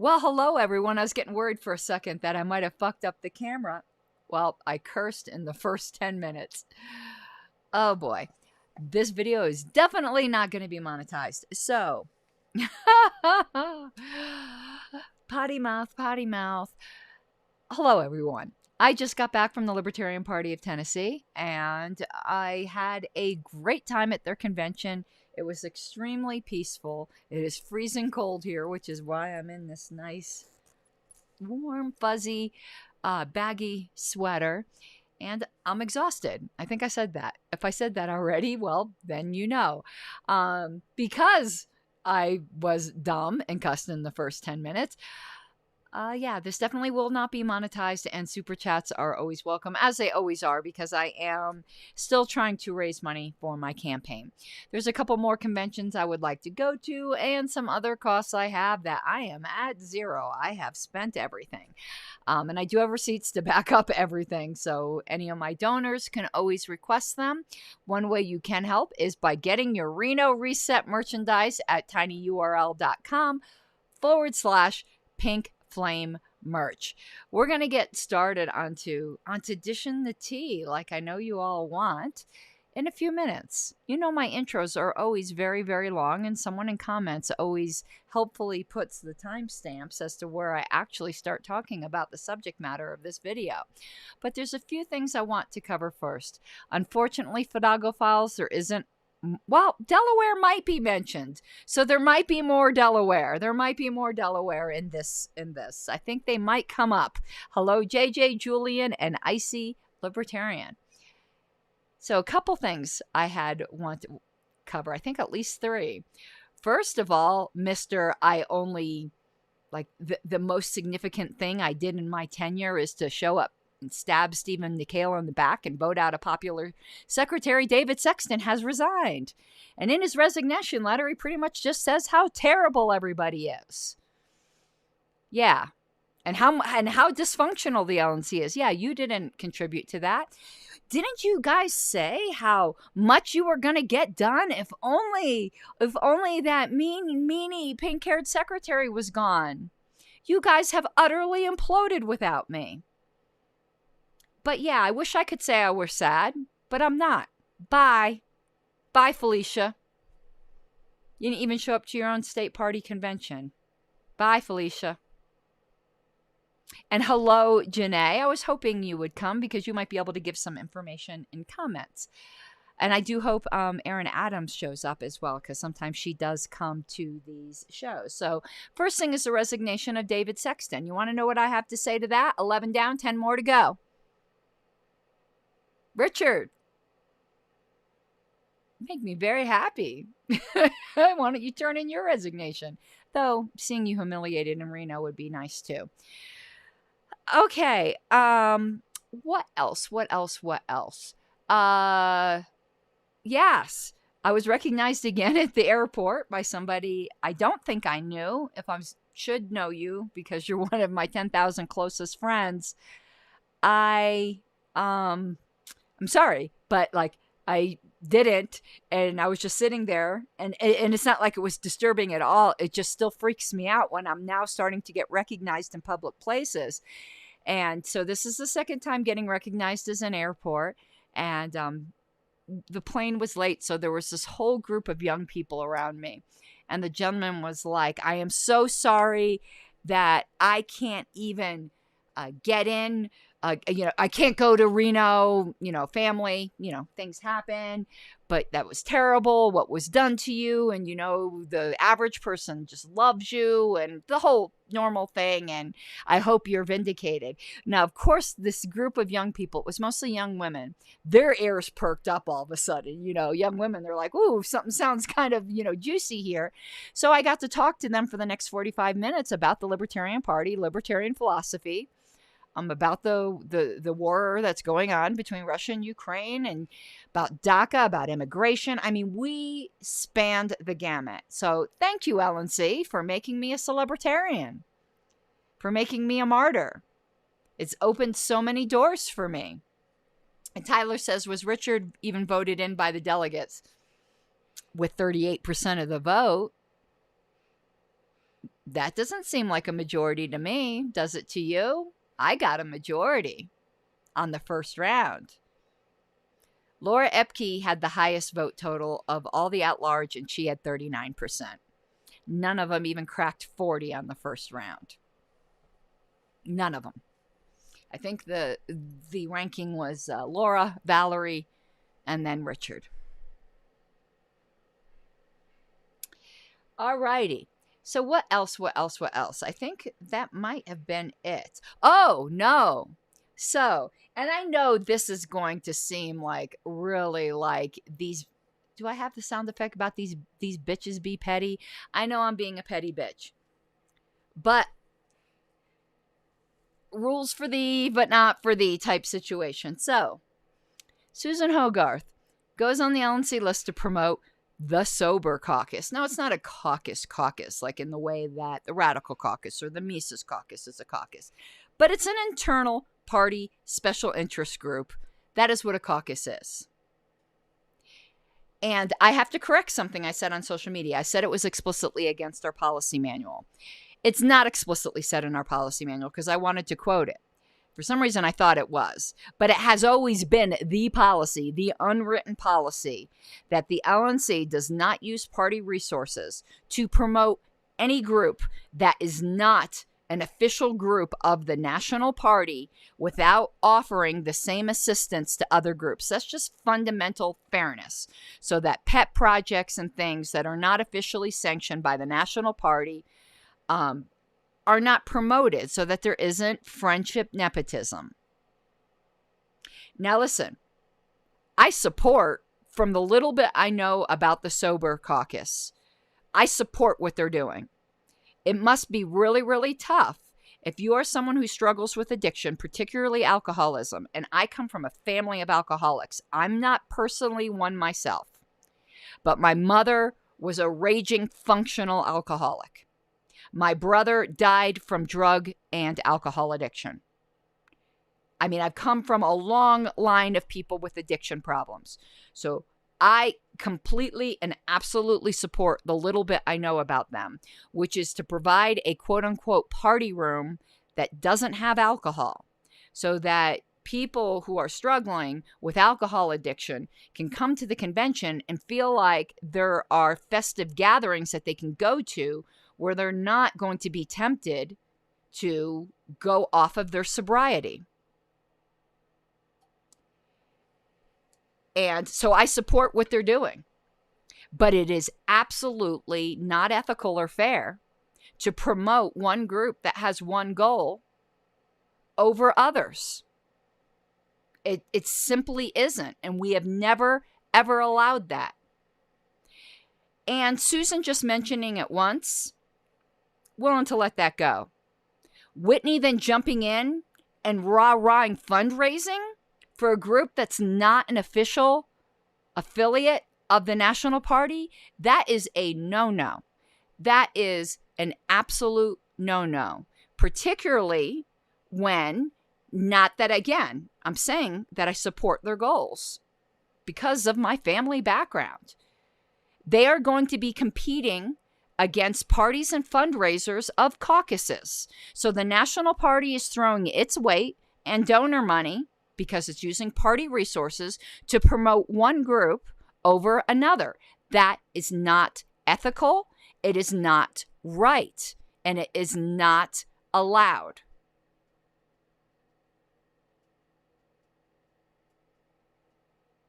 Well, hello, everyone. I was getting worried for a second that I might have fucked up the camera. Well, I cursed in the first 10 minutes. Oh boy. This video is definitely not going to be monetized. So, potty mouth, potty mouth. Hello, everyone. I just got back from the Libertarian Party of Tennessee, and I had a great time at their convention. It was extremely peaceful. It is freezing cold here, which is why I'm in this nice, warm, fuzzy, baggy sweater. And I'm exhausted. I think I said that. If I said that already, well, then you know. Because I was dumb and cussed in the first 10 minutes. Yeah, this definitely will not be monetized, and super chats are always welcome, as they always are, because I am still trying to raise money for my campaign. There's a couple more conventions I would like to go to, and some other costs I have that I am at zero. I have spent everything. And I do have receipts to back up everything, so any of my donors can always request them. One way you can help is by getting your Reno Reset merchandise at tinyurl.com/pink flame merch. We're going to get started onto dishing the tea like I know you all want in a few minutes. You know, my intros are always very, very long, and someone in comments always helpfully puts the timestamps as to where I actually start talking about the subject matter of this video. But there's a few things I want to cover first. Unfortunately, Fadago Files, there isn't. Well, Delaware might be mentioned. So there might be more Delaware. There might be more Delaware in this. I think they might come up. Hello, JJ, Julian, and Icy Libertarian. So a couple things I had want to cover. I think at least three. First of all, Mr. I only, like, the most significant thing I did in my tenure is to show up and stab Stephen Nikhil in the back and vote out a popular secretary. David Sexton has resigned. And in his resignation letter, he pretty much just says how terrible everybody is. Yeah. And how dysfunctional the LNC is. Yeah, you didn't contribute to that. Didn't you guys say how much you were going to get done if only that meanie pink-haired secretary was gone? You guys have utterly imploded without me. But yeah, I wish I could say I were sad, but I'm not. Bye. Bye, Felicia. You didn't even show up to your own state party convention. Bye, Felicia. And hello, Janae. I was hoping you would come because you might be able to give some information in comments. And I do hope Erin Adams shows up as well, because sometimes she does come to these shows. So first thing is the resignation of David Sexton. You want to know what I have to say to that? 11 down, 10 more to go. Richard, make me very happy. Why don't you turn in your resignation? Though seeing you humiliated in Reno would be nice too. Okay. What else? Yes. I was recognized again at the airport by somebody I don't think I knew. If I should know you because you're one of my 10,000 closest friends, I'm sorry, but like I didn't, and I was just sitting there, and it's not like it was disturbing at all. It just still freaks me out when I'm now starting to get recognized in public places. And so this is the second time getting recognized as an airport, and the plane was late, so there was this whole group of young people around me, and the gentleman was like, I am so sorry that I can't even get in. I can't go to Reno, family, things happen, but that was terrible what was done to you. And, the average person just loves you and the whole normal thing. And I hope you're vindicated. Now, of course, this group of young people, it was mostly young women, their ears perked up all of a sudden, young women, they're like, ooh, something sounds kind of, juicy here. So I got to talk to them for the next 45 minutes about the Libertarian Party, libertarian philosophy. About the war that's going on between Russia and Ukraine, and about DACA, about immigration. I mean, we spanned the gamut. So thank you, LNC, for making me a celebritarian, for making me a martyr. It's opened so many doors for me. And Tyler says, was Richard even voted in by the delegates? With 38% of the vote. That doesn't seem like a majority to me. Does it to you? I got a majority on the first round. Laura Epke had the highest vote total of all the at-large, and she had 39%. None of them even cracked 40 on the first round. None of them. I think the ranking was Laura, Valerie, and then Richard. All righty. So what else? I think that might have been it. Oh, no. So, and I know this is going to seem like really like these. Do I have the sound effect about these bitches be petty? I know I'm being a petty bitch. But rules for thee, but not for thee type situation. So, Susan Hogarth goes on the LNC list to promote the Sober Caucus. Now, it's not a caucus like in the way that the Radical Caucus or the Mises Caucus is a caucus. But it's an internal party special interest group. That is what a caucus is. And I have to correct something I said on social media. I said it was explicitly against our policy manual. It's not explicitly said in our policy manual because I wanted to quote it. For some reason, I thought it was. But it has always been the policy, the unwritten policy, that the LNC does not use party resources to promote any group that is not an official group of the national party without offering the same assistance to other groups. That's just fundamental fairness. So that pet projects and things that are not officially sanctioned by the national party are not promoted, so that there isn't friendship nepotism. Now listen, I support, from the little bit I know about the Sober Caucus, I support what they're doing. It must be really, really tough if you are someone who struggles with addiction, particularly alcoholism, and I come from a family of alcoholics. I'm not personally one myself, but my mother was a raging functional alcoholic. My brother died from drug and alcohol addiction. I mean, I've come from a long line of people with addiction problems. So I completely and absolutely support the little bit I know about them, which is to provide a quote-unquote party room that doesn't have alcohol, so that people who are struggling with alcohol addiction can come to the convention and feel like there are festive gatherings that they can go to where they're not going to be tempted to go off of their sobriety. And so I support what they're doing. But it is absolutely not ethical or fair to promote one group that has one goal over others. It simply isn't. And we have never, ever allowed that. And Susan just mentioning it once, willing to let that go. Whitney then jumping in and rah-rahing fundraising for a group that's not an official affiliate of the National Party, that is a no-no. That is an absolute no-no, particularly when, not that again, I'm saying that I support their goals because of my family background. They are going to be competing against parties and fundraisers of caucuses. So the National Party is throwing its weight and donor money, because it's using party resources, to promote one group over another. That is not ethical. It is not right. And it is not allowed.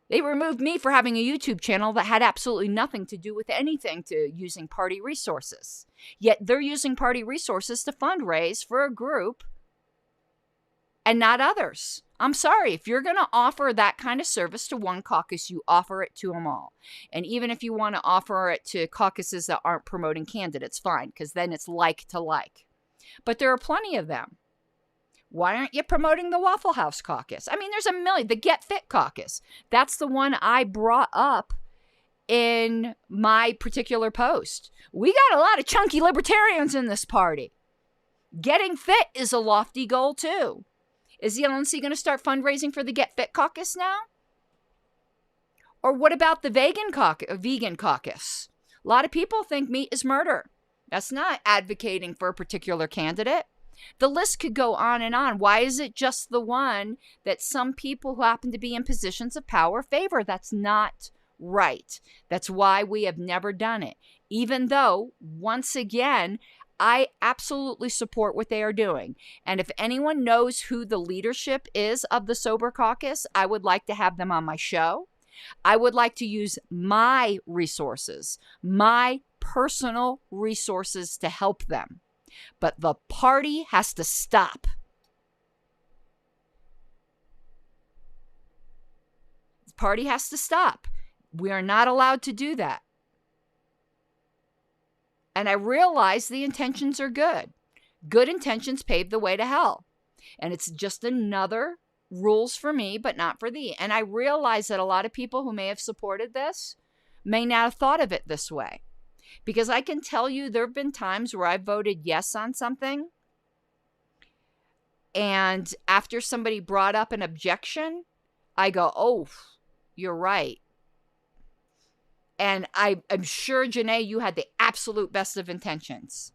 They removed me for having a YouTube channel that had absolutely nothing to do with anything to using party resources. Yet they're using party resources to fundraise for a group and not others. I'm sorry, if you're going to offer that kind of service to one caucus, you offer it to them all. And even if you want to offer it to caucuses that aren't promoting candidates, fine, because then it's like to like. But there are plenty of them. Why aren't you promoting the Waffle House caucus? I mean, there's a million. The Get Fit caucus. That's the one I brought up in my particular post. We got a lot of chunky libertarians in this party. Getting fit is a lofty goal, too. Is the LNC going to start fundraising for the Get Fit caucus now? Or what about the vegan caucus? A lot of people think meat is murder. That's not advocating for a particular candidate. The list could go on and on. Why is it just the one that some people who happen to be in positions of power favor? That's not right. That's why we have never done it. Even though, once again, I absolutely support what they are doing. And if anyone knows who the leadership is of the Sober Caucus, I would like to have them on my show. I would like to use my resources, my personal resources to help them. But the party has to stop. The party has to stop. We are not allowed to do that. And I realize the intentions are good. Good intentions pave the way to hell. And it's just another rules for me, but not for thee. And I realize that a lot of people who may have supported this may not have thought of it this way. Because I can tell you there have been times where I voted yes on something, and after somebody brought up an objection, I go, oh, you're right. And I'm sure, Janae, you had the absolute best of intentions.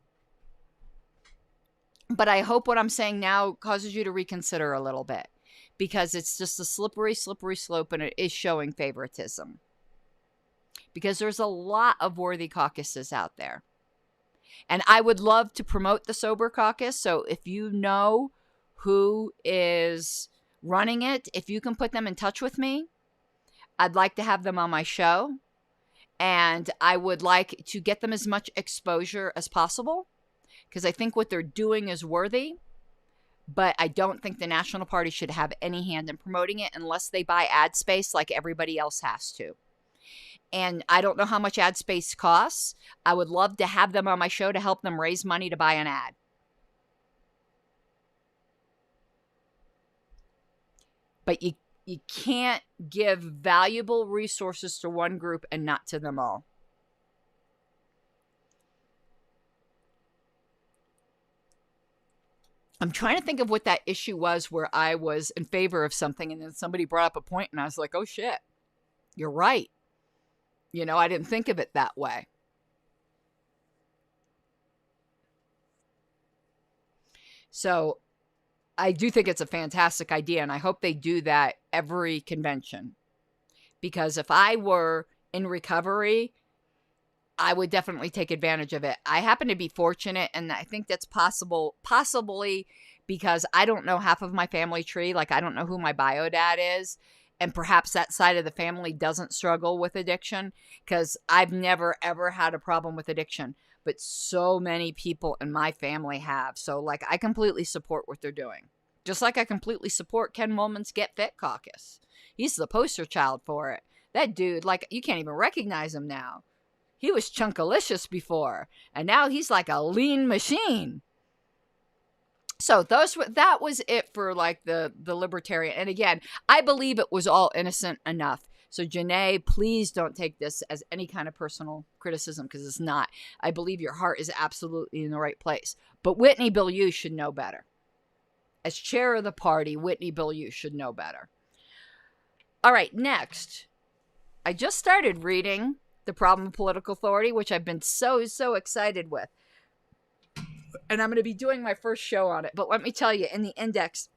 But I hope what I'm saying now causes you to reconsider a little bit, because it's just a slippery, slippery slope, and it is showing favoritism. Because there's a lot of worthy caucuses out there. And I would love to promote the Sober Caucus. So if you know who is running it, if you can put them in touch with me, I'd like to have them on my show. And I would like to get them as much exposure as possible, because I think what they're doing is worthy. But I don't think the National Party should have any hand in promoting it unless they buy ad space like everybody else has to. And I don't know how much ad space costs. I would love to have them on my show to help them raise money to buy an ad. But you can't give valuable resources to one group and not to them all. I'm trying to think of what that issue was where I was in favor of something and then somebody brought up a point and I was like, oh shit, you're right. You know, I didn't think of it that way. So I do think it's a fantastic idea, and I hope they do that every convention. Because if I were in recovery, I would definitely take advantage of it. I happen to be fortunate, and I think that's possibly because I don't know half of my family tree. Like, I don't know who my bio dad is. And perhaps that side of the family doesn't struggle with addiction, because I've never, ever had a problem with addiction. But so many people in my family have. So, like, I completely support what they're doing. Just like I completely support Ken Woolman's Get Fit Caucus. He's the poster child for it. That dude, like, you can't even recognize him now. He was chunkalicious before. And now he's like a lean machine. So that was it for like the Libertarian. And again, I believe it was all innocent enough. So Janae, please don't take this as any kind of personal criticism, because it's not. I believe your heart is absolutely in the right place. But Whitney Bilyeu should know better. As chair of the party, Whitney Bilyeu should know better. All right, next. I just started reading The Problem of Political Authority, which I've been so excited with. And I'm going to be doing my first show on it. But let me tell you, in the index,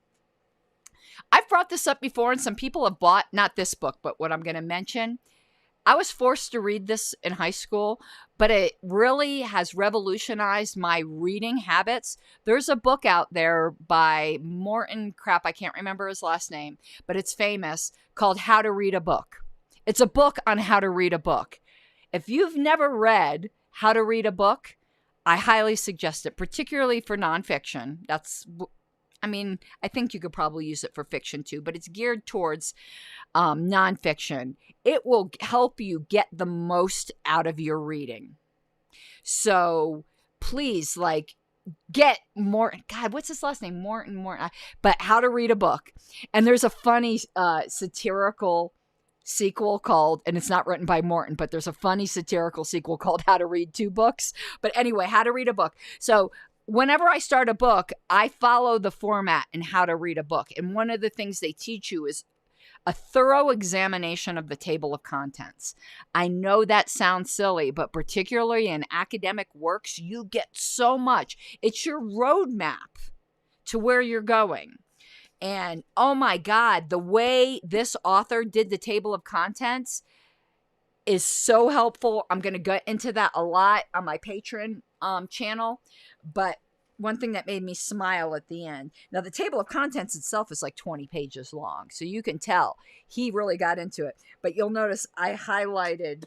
I've brought this up before, and some people have bought, not this book, but what I'm going to mention. I was forced to read this in high school, but it really has revolutionized my reading habits. There's a book out there by Morton, I can't remember his last name, but it's famous, called How to Read a Book. It's a book on how to read a book. If you've never read How to Read a Book, I highly suggest it, particularly for nonfiction. I think you could probably use it for fiction too, but it's geared towards nonfiction. It will help you get the most out of your reading. So please, get Morton. God, what's his last name? Morton. But How to Read a Book. And there's a funny satirical sequel called, and it's not written by Morton, but there's a funny satirical sequel called How to Read Two Books. But anyway, How to Read a Book. So whenever I start a book, I follow the format in How to Read a Book. And one of the things they teach you is a thorough examination of the table of contents. I know that sounds silly, but particularly in academic works, you get so much. It's your roadmap to where you're going. And oh my God, the way this author did the table of contents is so helpful. I'm going to get into that a lot on my Patreon channel. But one thing that made me smile at the end. Now, the table of contents itself is like 20 pages long. So you can tell he really got into it. But you'll notice I highlighted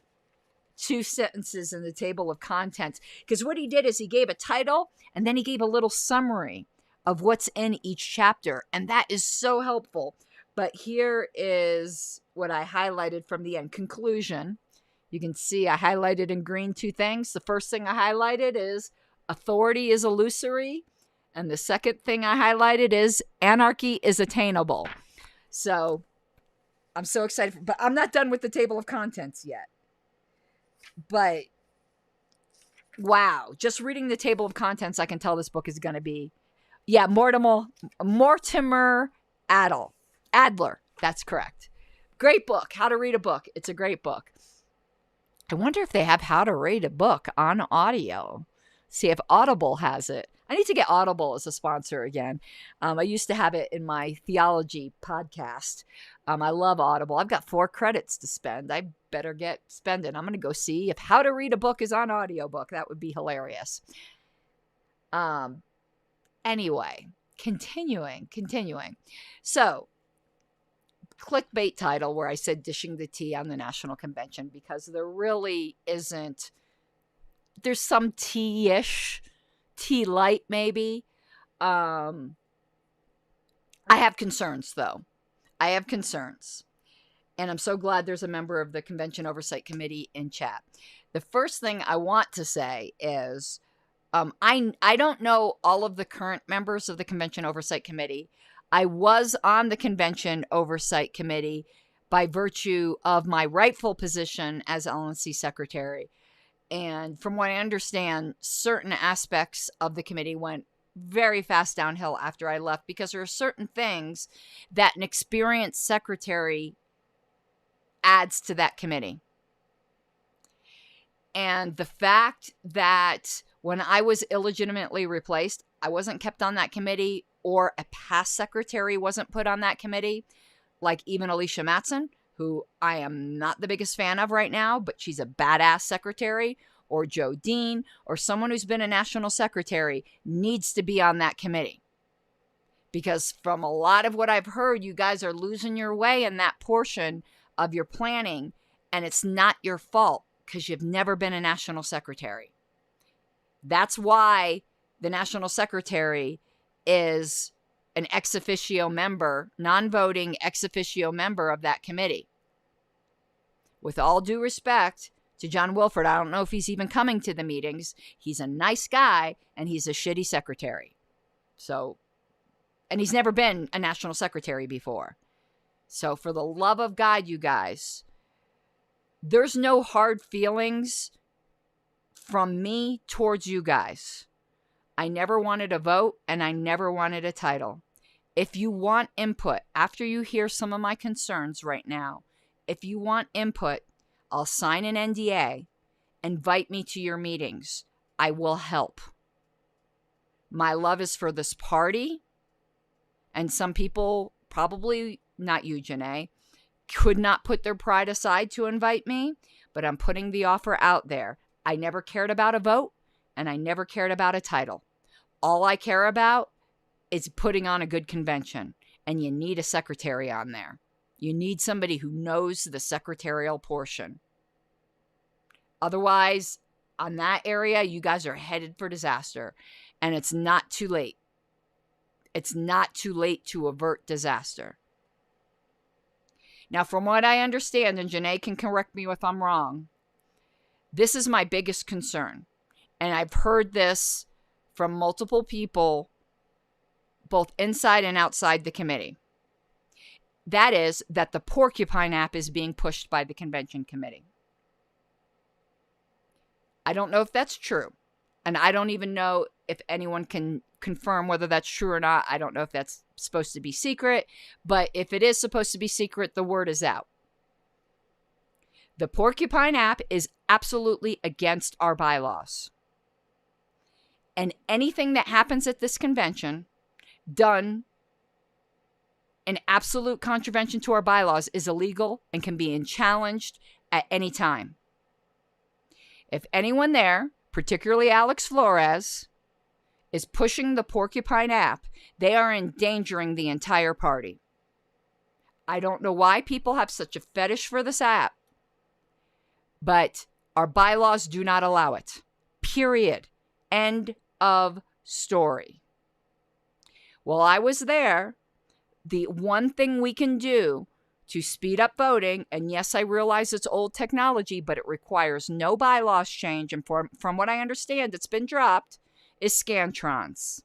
2 sentences in the table of contents. Because what he did is he gave a title and then he gave a little summary of what's in each chapter. And that is so helpful. But here is what I highlighted from the end. Conclusion. You can see I highlighted in green 2 things. The first thing I highlighted is authority is illusory. And the second thing I highlighted is anarchy is attainable. So I'm so excited. But I'm not done with the table of contents yet. But wow, just reading the table of contents, I can tell this book is going to be, yeah, Mortimer Adler. That's correct. Great book. How to Read a Book. It's a great book. I wonder if they have How to Read a Book on audio. See if Audible has it. I need to get Audible as a sponsor again. I used to have it in my theology podcast. I love Audible. I've got 4 credits to spend. I better get spending. I'm going to go see if How to Read a Book is on audiobook. That would be hilarious. Anyway, continuing. So, clickbait title where I said dishing the tea on the National Convention, because there really isn't. There's some tea-ish, tea light maybe. I have concerns though. I have concerns. And I'm so glad there's a member of the Convention Oversight Committee in chat. The first thing I want to say is I don't know all of the current members of the Convention Oversight Committee. I was on the Convention Oversight Committee by virtue of my rightful position as LNC Secretary. And from what I understand, certain aspects of the committee went very fast downhill after I left, because there are certain things that an experienced secretary adds to that committee. And the fact that when I was illegitimately replaced, I wasn't kept on that committee, or a past secretary wasn't put on that committee, like even Alicia Matson, who I am not the biggest fan of right now, but she's a badass secretary, or Joe Dean, or someone who's been a national secretary needs to be on that committee. Because from a lot of what I've heard, you guys are losing your way in that portion of your planning, and it's not your fault because you've never been a national secretary. That's why the national secretary is an ex officio member, non-voting ex officio member of that committee. With all due respect to John Wilford, I don't know if he's even coming to the meetings. He's a nice guy, and he's a shitty secretary. So, and he's never been a national secretary before. So for the love of God, you guys, there's no hard feelings from me towards you guys. I never wanted a vote, and I never wanted a title. If you want input, after you hear some of my concerns right now, if you want input, I'll sign an NDA. Invite me to your meetings. I will help. My love is for this party. And some people, probably not you, Janae, could not put their pride aside to invite me. But I'm putting the offer out there. I never cared about a vote, and I never cared about a title. All I care about is putting on a good convention. And you need a secretary on there. You need somebody who knows the secretarial portion. Otherwise, on that area, you guys are headed for disaster. And it's not too late. It's not too late to avert disaster. Now, from what I understand, and Janae can correct me if I'm wrong, this is my biggest concern. And I've heard this from multiple people, both inside and outside the committee. That is that the Porcupine app is being pushed by the convention committee. I don't know if that's true. And I don't even know if anyone can confirm whether that's true or not. I don't know if that's supposed to be secret, but if it is supposed to be secret, the word is out. The Porcupine app is absolutely against our bylaws. And anything that happens at this convention done in absolute contravention to our bylaws is illegal and can be challenged at any time. If anyone there, particularly Alex Flores, is pushing the Porcupine app, they are endangering the entire party. I don't know why people have such a fetish for this app, but our bylaws do not allow it. Period. End of story. While I was there, the one thing we can do to speed up voting, and yes, I realize it's old technology, but it requires no bylaws change, and from what I understand, it's been dropped, is Scantrons.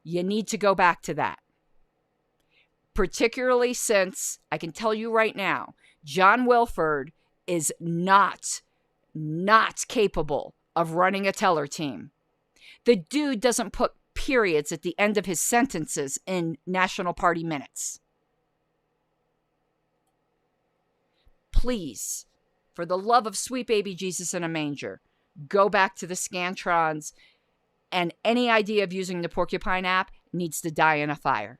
You need to go back to that. Particularly since, I can tell you right now, John Wilford is not capable of running a teller team. The dude doesn't put periods at the end of his sentences in National Party minutes. Please, for the love of sweet baby Jesus in a manger, go back to the Scantrons, and any idea of using the Porcupine app needs to die in a fire.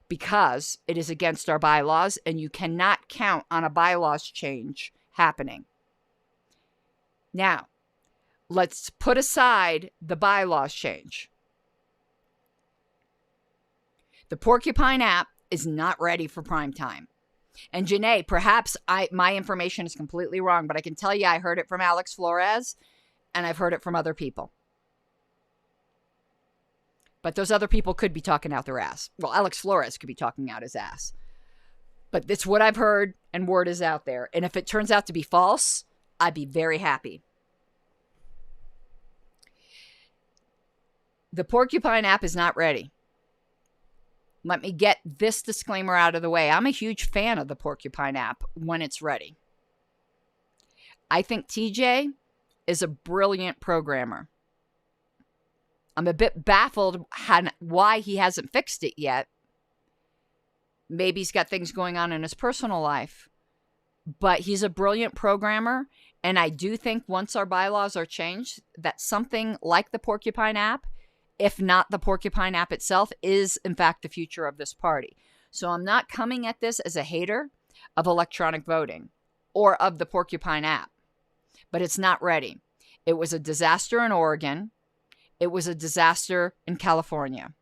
Because it is against our bylaws, and you cannot count on a bylaws change happening. Now, let's put aside the bylaws change. The Porcupine app is not ready for prime time. And Janae, perhaps my information is completely wrong, but I can tell you I heard it from Alex Flores, and I've heard it from other people. But those other people could be talking out their ass. Well, Alex Flores could be talking out his ass. But it's what I've heard, and word is out there. And if it turns out to be false, I'd be very happy. The Porcupine app is not ready. Let me get this disclaimer out of the way. I'm a huge fan of the Porcupine app when it's ready. I think TJ is a brilliant programmer. I'm a bit baffled why he hasn't fixed it yet. Maybe he's got things going on in his personal life. But he's a brilliant programmer. And I do think once our bylaws are changed, that something like the Porcupine app, if not the Porcupine app itself, is in fact the future of this party. So I'm not coming at this as a hater of electronic voting or of the Porcupine app. But it's not ready. It was a disaster in Oregon. It was a disaster in California.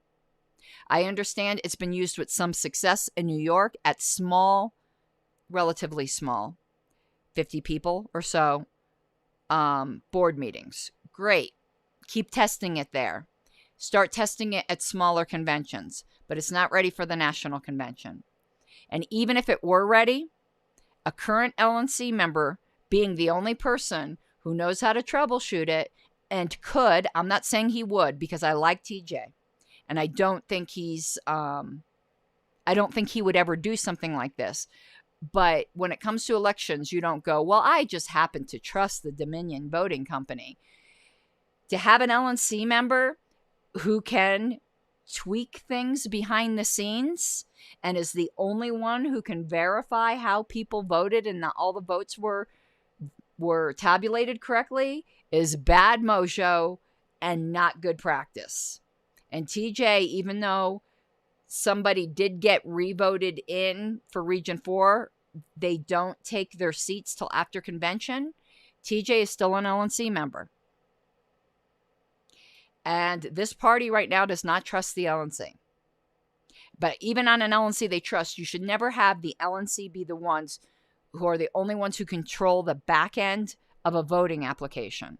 I understand it's been used with some success in New York at small, relatively small, 50 people or so, board meetings. Great. Keep testing it there. Start testing it at smaller conventions, but it's not ready for the national convention. And even if it were ready, a current LNC member being the only person who knows how to troubleshoot it and could, I'm not saying he would because I like TJ and I don't think he would ever do something like this. But when it comes to elections, you don't go, well, I just happen to trust the Dominion Voting Company. To have an LNC member who can tweak things behind the scenes and is the only one who can verify how people voted and that all the votes were tabulated correctly is bad mojo and not good practice. And TJ, even though somebody did get revoted in for Region 4, they don't take their seats till after convention. TJ is still an LNC member. And this party right now does not trust the LNC. But even on an LNC they trust, you should never have the LNC be the ones who are the only ones who control the back end of a voting application.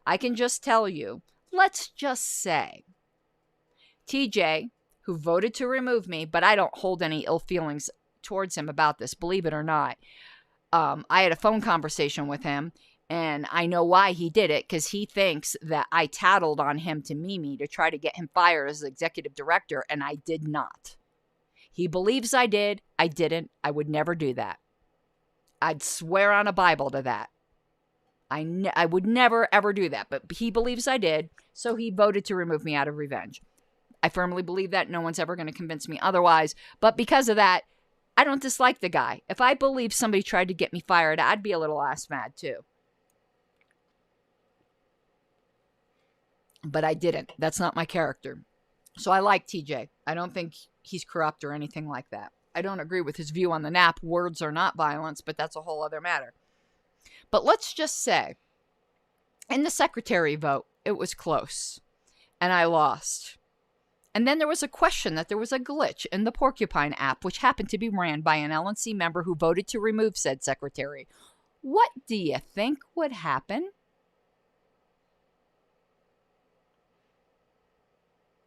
I can just tell you, let's just say, TJ, who voted to remove me, but I don't hold any ill feelings towards him about this, believe it or not. I had a phone conversation with him, and I know why he did it, because he thinks that I tattled on him to Mimi to try to get him fired as executive director, and I did not. He believes I did. I didn't. I would never do that. I'd swear on a Bible to that. I would never, ever do that. But he believes I did, so he voted to remove me out of revenge. I firmly believe that. No one's ever going to convince me otherwise. But because of that, I don't dislike the guy. If I believed somebody tried to get me fired, I'd be a little ass mad too. But I didn't. That's not my character. So I like TJ. I don't think he's corrupt or anything like that. I don't agree with his view on the nap. Words are not violence, but that's a whole other matter. But let's just say, in the secretary vote, it was close. And I lost. And then there was a question that there was a glitch in the Porcupine app, which happened to be ran by an LNC member who voted to remove said secretary. What do you think would happen?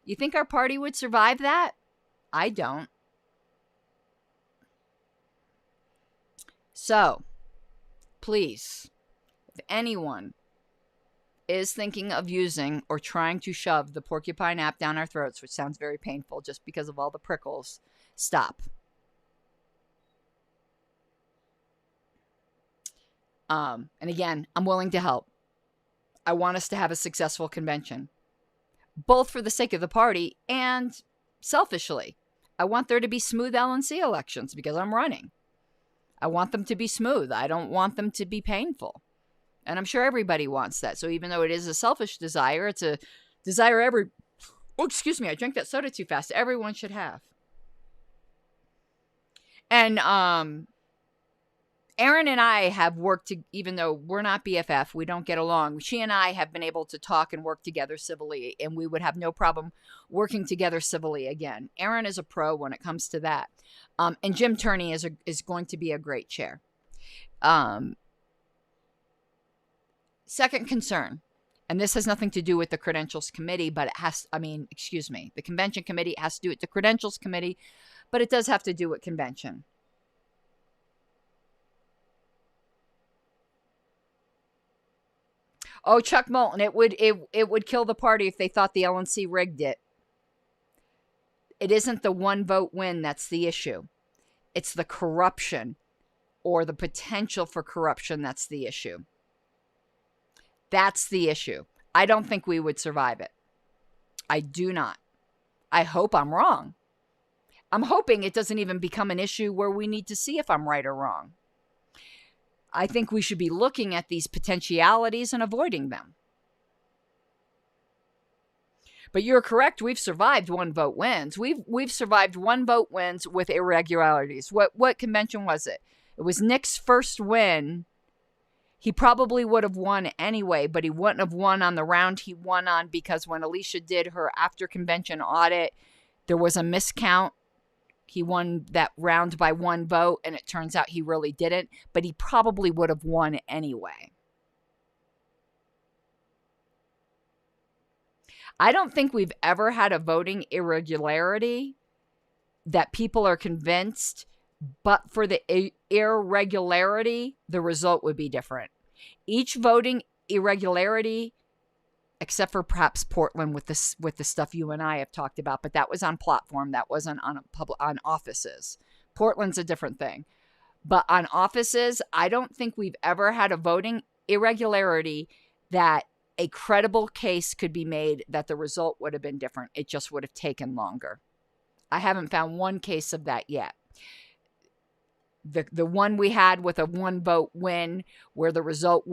You think our party would survive that? I don't. So, please, if anyone is thinking of using or trying to shove the Porcupine app down our throats, which sounds very painful just because of all the prickles, stop. And again, I'm willing to help. I want us to have a successful convention, both for the sake of the party and selfishly. I want there to be smooth LNC elections because I'm running. I want them to be smooth. I don't want them to be painful. And I'm sure everybody wants that. So even though it is a selfish desire, it's a desire I drank that soda too fast. Everyone should have. And Erin and I have worked even though we're not BFF, we don't get along. She and I have been able to talk and work together civilly, and we would have no problem working together civilly again. Erin is a pro when it comes to that. And Jim Turney is going to be a great chair. Second concern, and this has nothing to do with the Credentials Committee, but the Convention Committee has to do with the Credentials Committee, but it does have to do with convention. Oh, Chuck Moulton, it would kill the party if they thought the LNC rigged it. It isn't the one vote win that's the issue. It's the corruption or the potential for corruption that's the issue. That's the issue. I don't think we would survive it. I do not. I hope I'm wrong. I'm hoping it doesn't even become an issue where we need to see if I'm right or wrong. I think we should be looking at these potentialities and avoiding them. But you're correct. We've survived one vote wins. We've survived one vote wins with irregularities. What convention was it? It was Nick's first win. He probably would have won anyway, but he wouldn't have won on the round he won on because when Alicia did her after convention audit, there was a miscount. He won that round by one vote, and it turns out he really didn't, but he probably would have won anyway. I don't think we've ever had a voting irregularity that people are convinced, but for the irregularity, the result would be different. Each voting irregularity, except for perhaps Portland with the stuff you and I have talked about, but that was on platform, that wasn't on offices. Portland's a different thing. But on offices, I don't think we've ever had a voting irregularity that a credible case could be made that the result would have been different. It just would have taken longer. I haven't found one case of that yet. The one we had with a one vote win where the result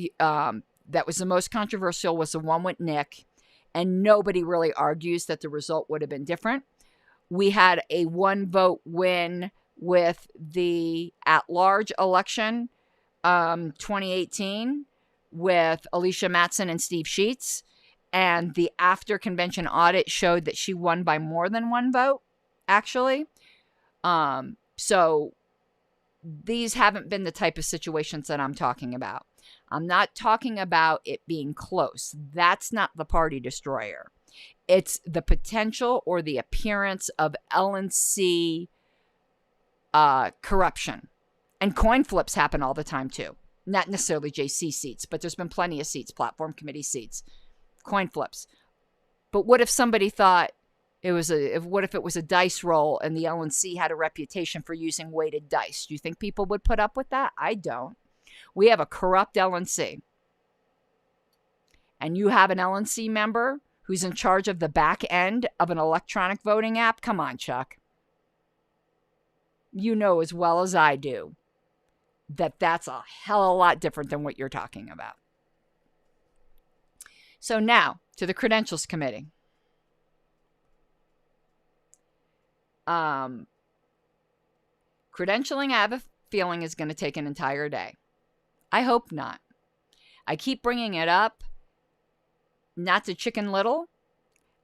that was the most controversial was the one with Nick, and nobody really argues that the result would have been different. We had a one vote win with the at-large election 2018 with Alicia Mattson and Steve Sheets, and the after convention audit showed that she won by more than one vote, actually. So these haven't been the type of situations that I'm talking about. I'm not talking about it being close. That's not the party destroyer. It's the potential or the appearance of LNC corruption. And coin flips happen all the time too. Not necessarily JC seats, but there's been plenty of seats, platform committee seats, coin flips. But what if somebody thought what if it was a dice roll and the LNC had a reputation for using weighted dice? Do you think people would put up with that? I don't. We have a corrupt LNC. and you have an LNC member who's in charge of the back end of an electronic voting app, come on, Chuck. You know as well as I do that that's a hell of a lot different than what you're talking about. So now to the Credentials Committee. Credentialing, I have a feeling, is going to take an entire day. I hope not. I keep bringing it up, not to Chicken Little.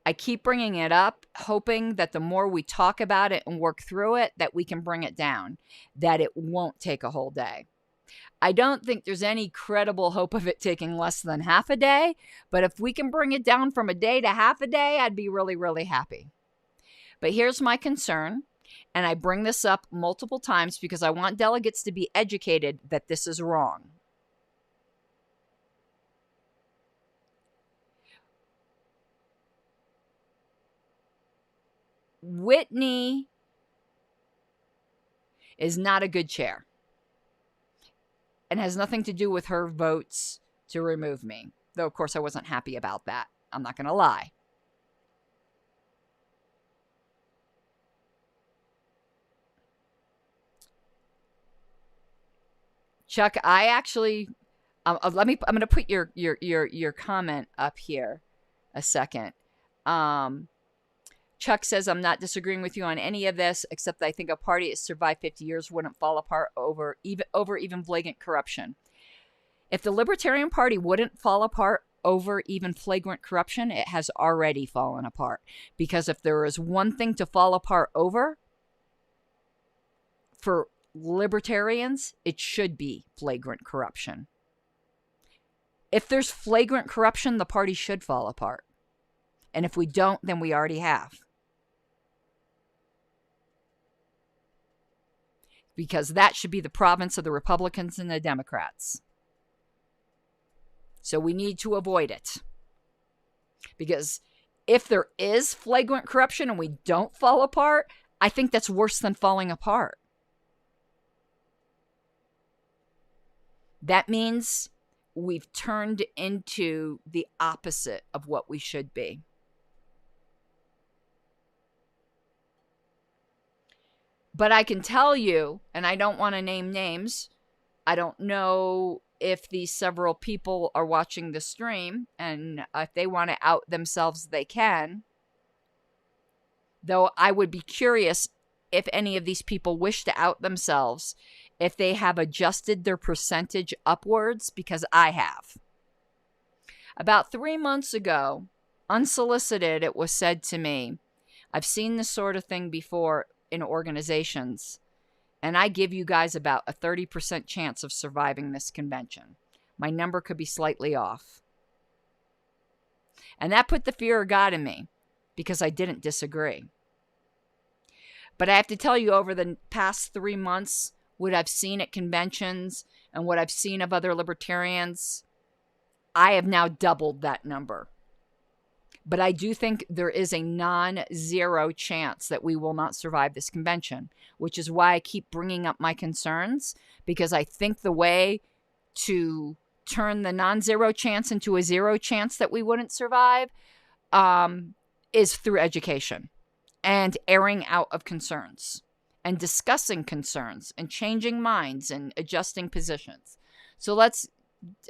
I keep bringing it up, hoping that the more we talk about it and work through it, that we can bring it down, that it won't take a whole day. I don't think there's any credible hope of it taking less than half a day, but if we can bring it down from a day to half a day, I'd be really, really happy. But here's my concern, and I bring this up multiple times because I want delegates to be educated that this is wrong. Whitney is not a good chair and has nothing to do with her votes to remove me. Though, of course, I wasn't happy about that. I'm not going to lie. Chuck, I actually, I'm going to put your comment up here a second. Chuck says, I'm not disagreeing with you on any of this, except that I think a party that survived 50 years wouldn't fall apart over even flagrant corruption. If the Libertarian Party wouldn't fall apart over even flagrant corruption, it has already fallen apart. Because if there is one thing to fall apart over for libertarians, it should be flagrant corruption. If there's flagrant corruption, the party should fall apart. And if we don't, then we already have. Because that should be the province of the Republicans and the Democrats. So we need to avoid it. Because if there is flagrant corruption and we don't fall apart, I think that's worse than falling apart. That means we've turned into the opposite of what we should be. But I can tell you, and I don't want to name names, I don't know if these several people are watching the stream, and if they want to out themselves, they can. Though I would be curious if any of these people wish to out themselves, if they have adjusted their percentage upwards, because I have. About 3 months ago, unsolicited, it was said to me, I've seen this sort of thing before in organizations, and I give you guys about a 30% chance of surviving this convention. My number could be slightly off. And that put the fear of God in me, because I didn't disagree. But I have to tell you, over the past 3 months, what I've seen at conventions and what I've seen of other libertarians, I have now doubled that number. But I do think there is a non-zero chance that we will not survive this convention, which is why I keep bringing up my concerns, because I think the way to turn the non-zero chance into a zero chance that we wouldn't survive is through education and airing out of concerns and discussing concerns and changing minds and adjusting positions. So let's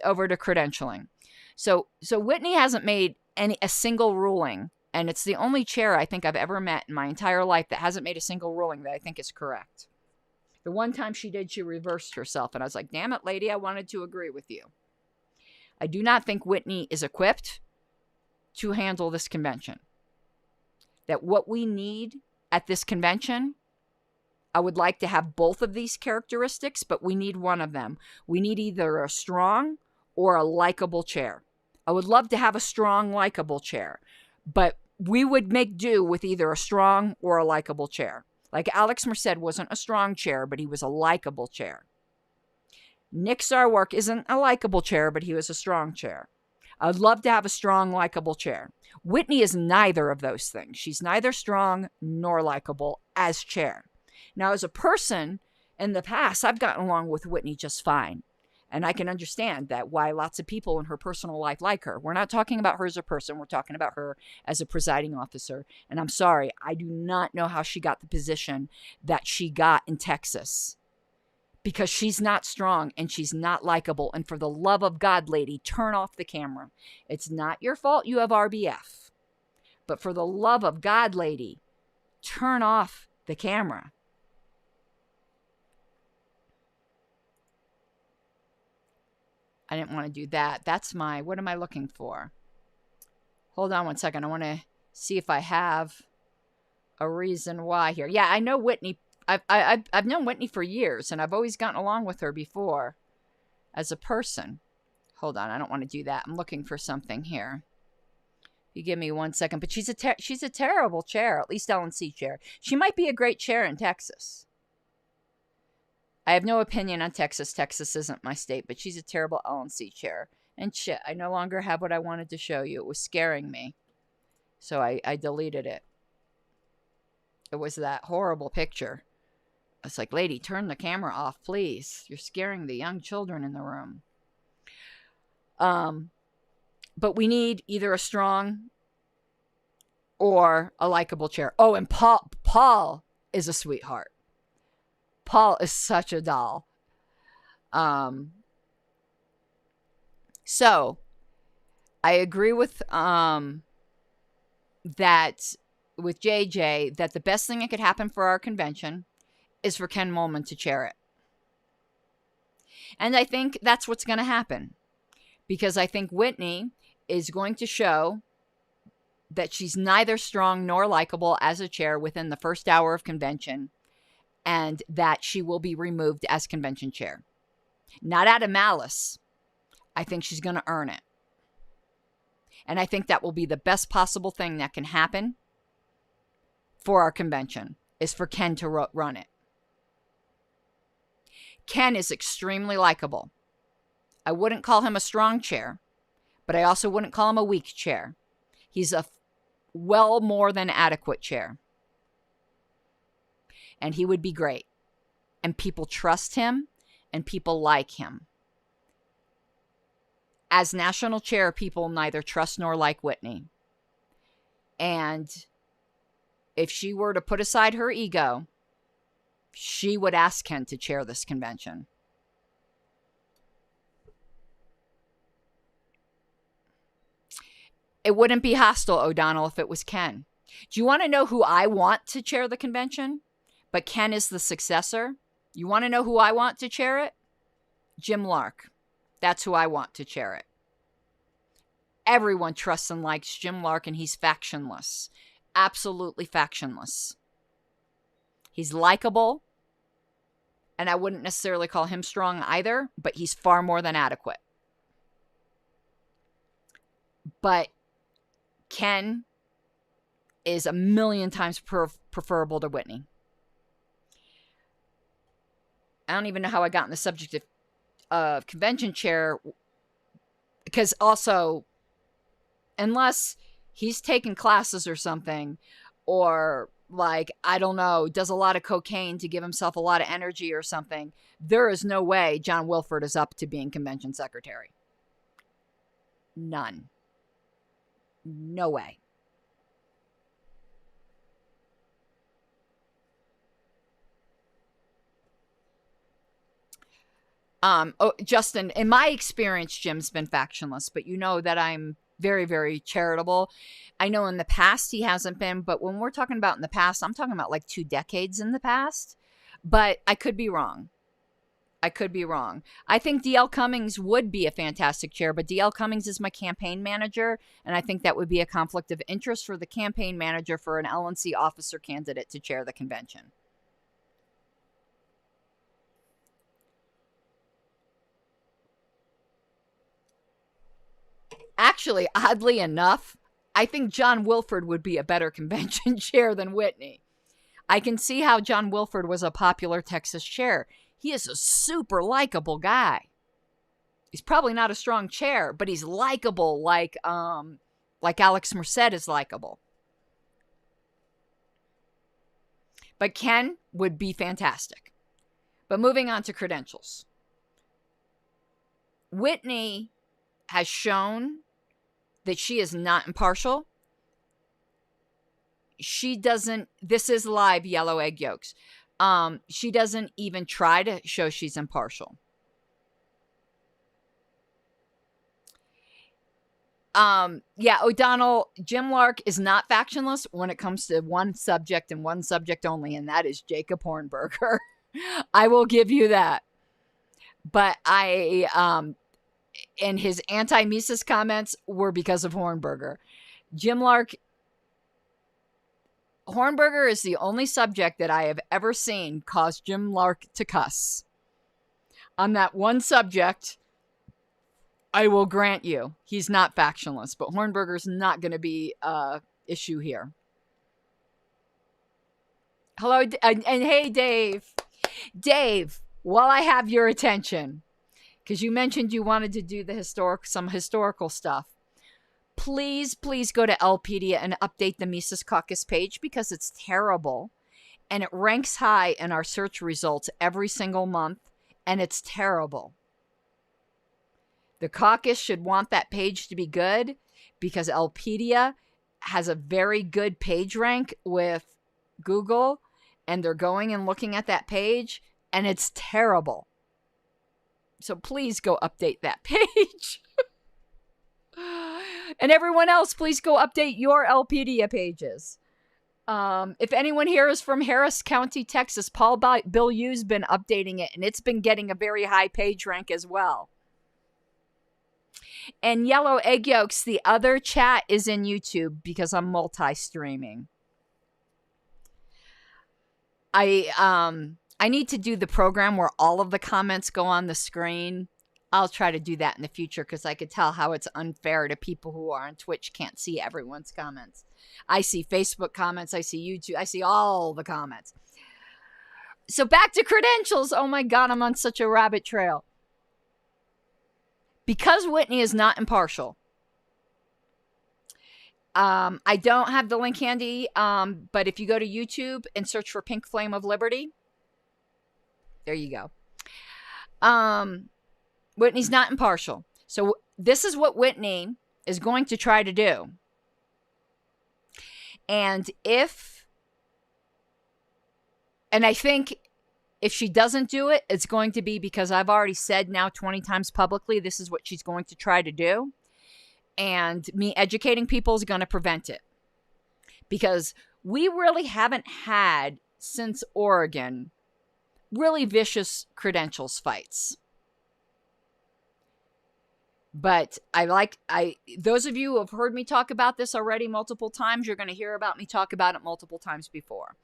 over to credentialing. So Whitney hasn't made a single ruling, and it's the only chair I think I've ever met in my entire life that hasn't made a single ruling that I think is correct. The one time she did, she reversed herself, and I was like, damn it, lady, I wanted to agree with you. I do not think Whitney is equipped to handle this convention. That what we need at this convention, I would like to have both of these characteristics, but we need one of them. We need either a strong or a likable chair. I would love to have a strong, likable chair, but we would make do with either a strong or a likable chair. Like Alex Merced wasn't a strong chair, but he was a likable chair. Nick Sarwark isn't a likable chair, but he was a strong chair. I'd love to have a strong, likable chair. Whitney is neither of those things. She's neither strong nor likable as chair. Now, as a person, in the past, I've gotten along with Whitney just fine. And I can understand that why lots of people in her personal life like her. We're not talking about her as a person. We're talking about her as a presiding officer. And I'm sorry, I do not know how she got the position that she got in Texas. Because she's not strong and she's not likable. And for the love of God, lady, turn off the camera. It's not your fault you have RBF. But for the love of God, lady, turn off the camera. I didn't want to do that. That's my, what am I looking for? Hold on one second. I want to see if I have a reason why here. Yeah, I know Whitney. I've known Whitney for years, and I've always gotten along with her before as a person. Hold on. I don't want to do that. I'm looking for something here. You give me 1 second. But she's a terrible chair, at least LNC chair. She might be a great chair in Texas. I have no opinion on Texas. Texas isn't my state, but she's a terrible LNC chair. And shit, I no longer have what I wanted to show you. It was scaring me. So I deleted it. It was that horrible picture. It's like, lady, turn the camera off, please. You're scaring the young children in the room. But we need either a strong or a likable chair. Oh, and Paul is a sweetheart. Paul is such a doll. So I agree with that with JJ that the best thing that could happen for our convention is for Ken Mollman to chair it. And I think that's what's going to happen. Because I think Whitney is going to show that she's neither strong nor likable as a chair within the first hour of convention. And that she will be removed as convention chair. Not out of malice. I think she's going to earn it. And I think that will be the best possible thing that can happen for our convention, is for Ken to run it. Ken is extremely likable. I wouldn't call him a strong chair, but I also wouldn't call him a weak chair. He's a well more than adequate chair. And he would be great. And people trust him and people like him. As national chair, people neither trust nor like Whitney. And if she were to put aside her ego, she would ask Ken to chair this convention. It wouldn't be hostile, O'Donnell, if it was Ken. Do you want to know who I want to chair the convention? But Ken is the successor. You want to know who I want to chair it? Jim Lark. That's who I want to chair it. Everyone trusts and likes Jim Lark, and he's factionless. Absolutely factionless. He's likable, and I wouldn't necessarily call him strong either, but he's far more than adequate. But Ken is a million times preferable to Whitney. I don't even know how I got on the subject of convention chair, because also, unless he's taking classes or something, or like, I don't know, does a lot of cocaine to give himself a lot of energy or something, there is no way John Wilford is up to being convention secretary. None. No way. Justin, in my experience, Jim's been factionless, but you know that I'm very, very charitable. I know in the past he hasn't been, but when we're talking about in the past, I'm talking about like 2 decades in the past, but I could be wrong. I could be wrong. I think DL Cummings would be a fantastic chair, but DL Cummings is my campaign manager, and I think that would be a conflict of interest for the campaign manager for an LNC officer candidate to chair the convention. Actually, oddly enough, I think John Wilford would be a better convention chair than Whitney. I can see how John Wilford was a popular Texas chair. He is a super likable guy. He's probably not a strong chair, but he's likable like Alex Merced is likable. But Ken would be fantastic. But moving on to credentials. Whitney has shown that she is not impartial. She doesn't, this is live yellow egg yolks. She doesn't even try to show she's impartial. Yeah, O'Donnell, Jim Lark is not factionless when it comes to one subject and one subject only, and that is Jacob Hornberger. I will give you that. But and his anti-Mises comments were because of Hornberger. Jim Lark, Hornberger is the only subject that I have ever seen cause Jim Lark to cuss. On that one subject, I will grant you, he's not factionless, but Hornberger's not going to be an issue here. Hello, and hey, Dave. Dave, while I have your attention, because you mentioned you wanted to do some historical stuff, please go to Lpedia and update the Mises Caucus page because it's terrible, and it ranks high in our search results every single month, and it's terrible. The caucus should want that page to be good because Lpedia has a very good page rank with Google, and they're going and looking at that page, and it's terrible. So please go update that page. And everyone else, please go update your Lpedia pages. If anyone here is from Harris County, Texas, Paul Bilyeu's been updating it, and it's been getting a very high page rank as well. And Yellow Egg Yolks, the other chat is in YouTube because I'm multi-streaming. I need to do the program where all of the comments go on the screen. I'll try to do that in the future because I could tell how it's unfair to people who are on Twitch can't see everyone's comments. I see Facebook comments, I see YouTube, I see all the comments. So back to credentials. Oh my God, I'm on such a rabbit trail. Because Whitney is not impartial, I don't have the link handy, but if you go to YouTube and search for Pink Flame of Liberty, there you go. Whitney's not impartial. So this is what Whitney is going to try to do. And I think if she doesn't do it, it's going to be because I've already said now 20 times publicly, this is what she's going to try to do. And me educating people is going to prevent it. Because we really haven't had, since Oregon, really vicious credentials fights. But those of you who have heard me talk about this already multiple times, you're going to hear about me talk about it multiple times before.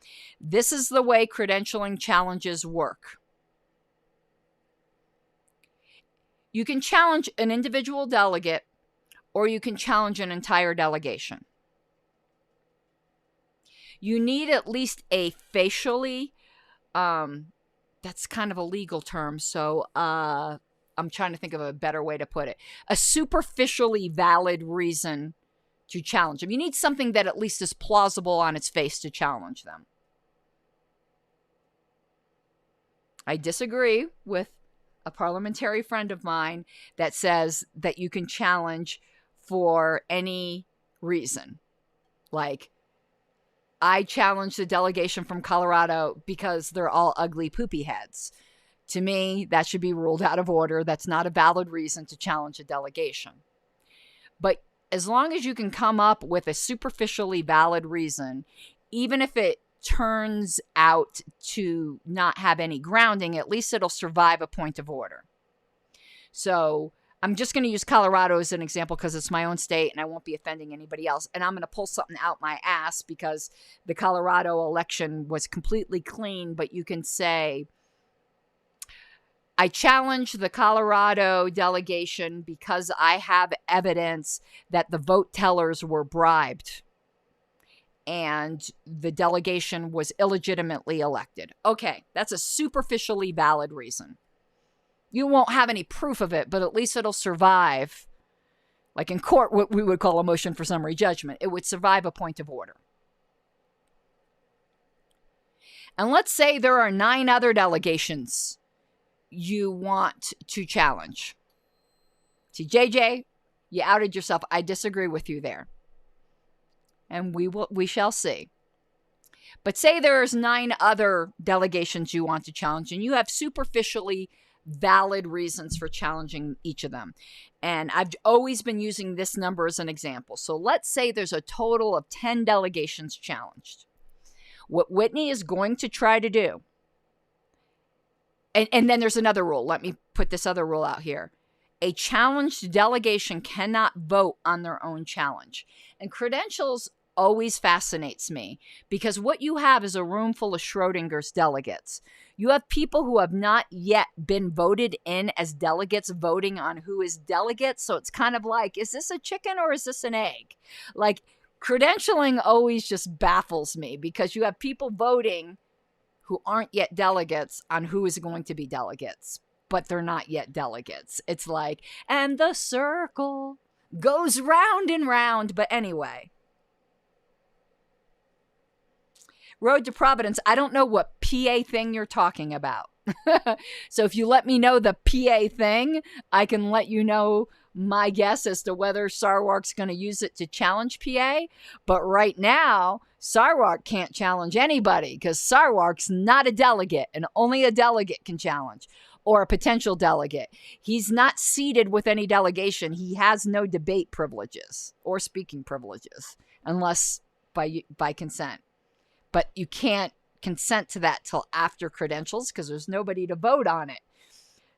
This is the way credentialing challenges work. You can challenge an individual delegate, or you can challenge an entire delegation. You need at least a facially, that's kind of a legal term, so I'm trying to think of a better way to put it. A superficially valid reason to challenge them. You need something that at least is plausible on its face to challenge them. I disagree with a parliamentary friend of mine that says that you can challenge for any reason. Like, I challenge the delegation from Colorado because they're all ugly poopy heads. To me, that should be ruled out of order. That's not a valid reason to challenge a delegation. But as long as you can come up with a superficially valid reason, even if it turns out to not have any grounding, at least it'll survive a point of order. So I'm just going to use Colorado as an example because it's my own state and I won't be offending anybody else. And I'm going to pull something out my ass because the Colorado election was completely clean, but you can say, I challenge the Colorado delegation because I have evidence that the vote tellers were bribed and the delegation was illegitimately elected. Okay, that's a superficially valid reason. You won't have any proof of it, but at least it'll survive. Like in court, what we would call a motion for summary judgment. It would survive a point of order. And let's say there are 9 other delegations you want to challenge. See, JJ, you outed yourself. I disagree with you there. And we shall see. But say there's 9 other delegations you want to challenge, and you have superficially valid reasons for challenging each of them. And I've always been using this number as an example. So let's say there's a total of 10 delegations challenged. What Whitney is going to try to do, and then there's another rule. Let me put this other rule out here. A challenged delegation cannot vote on their own challenge. And credentials always fascinates me because what you have is a room full of Schrodinger's delegates. You have people who have not yet been voted in as delegates voting on who is delegates. So it's kind of like, is this a chicken or is this an egg? Like, credentialing always just baffles me because you have people voting who aren't yet delegates on who is going to be delegates, but they're not yet delegates. It's like, and the circle goes round and round. But anyway, Road to Providence, I don't know what PA thing you're talking about. So if you let me know the PA thing, I can let you know my guess as to whether Sarwark's going to use it to challenge PA. But right now, Sarwark can't challenge anybody because Sarwark's not a delegate and only a delegate can challenge, or a potential delegate. He's not seated with any delegation. He has no debate privileges or speaking privileges unless by consent. But you can't consent to that till after credentials because there's nobody to vote on it.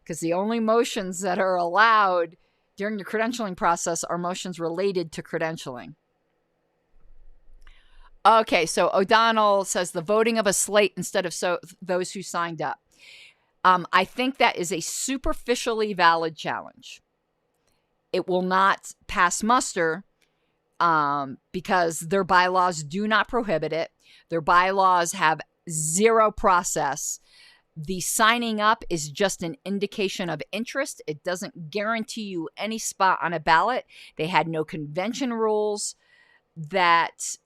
Because the only motions that are allowed during the credentialing process are motions related to credentialing. Okay, so O'Donnell says the voting of a slate instead of those who signed up. I think that is a superficially valid challenge. It will not pass muster because their bylaws do not prohibit it. Their bylaws have zero process. The signing up is just an indication of interest. It doesn't guarantee you any spot on a ballot. They had no convention rules that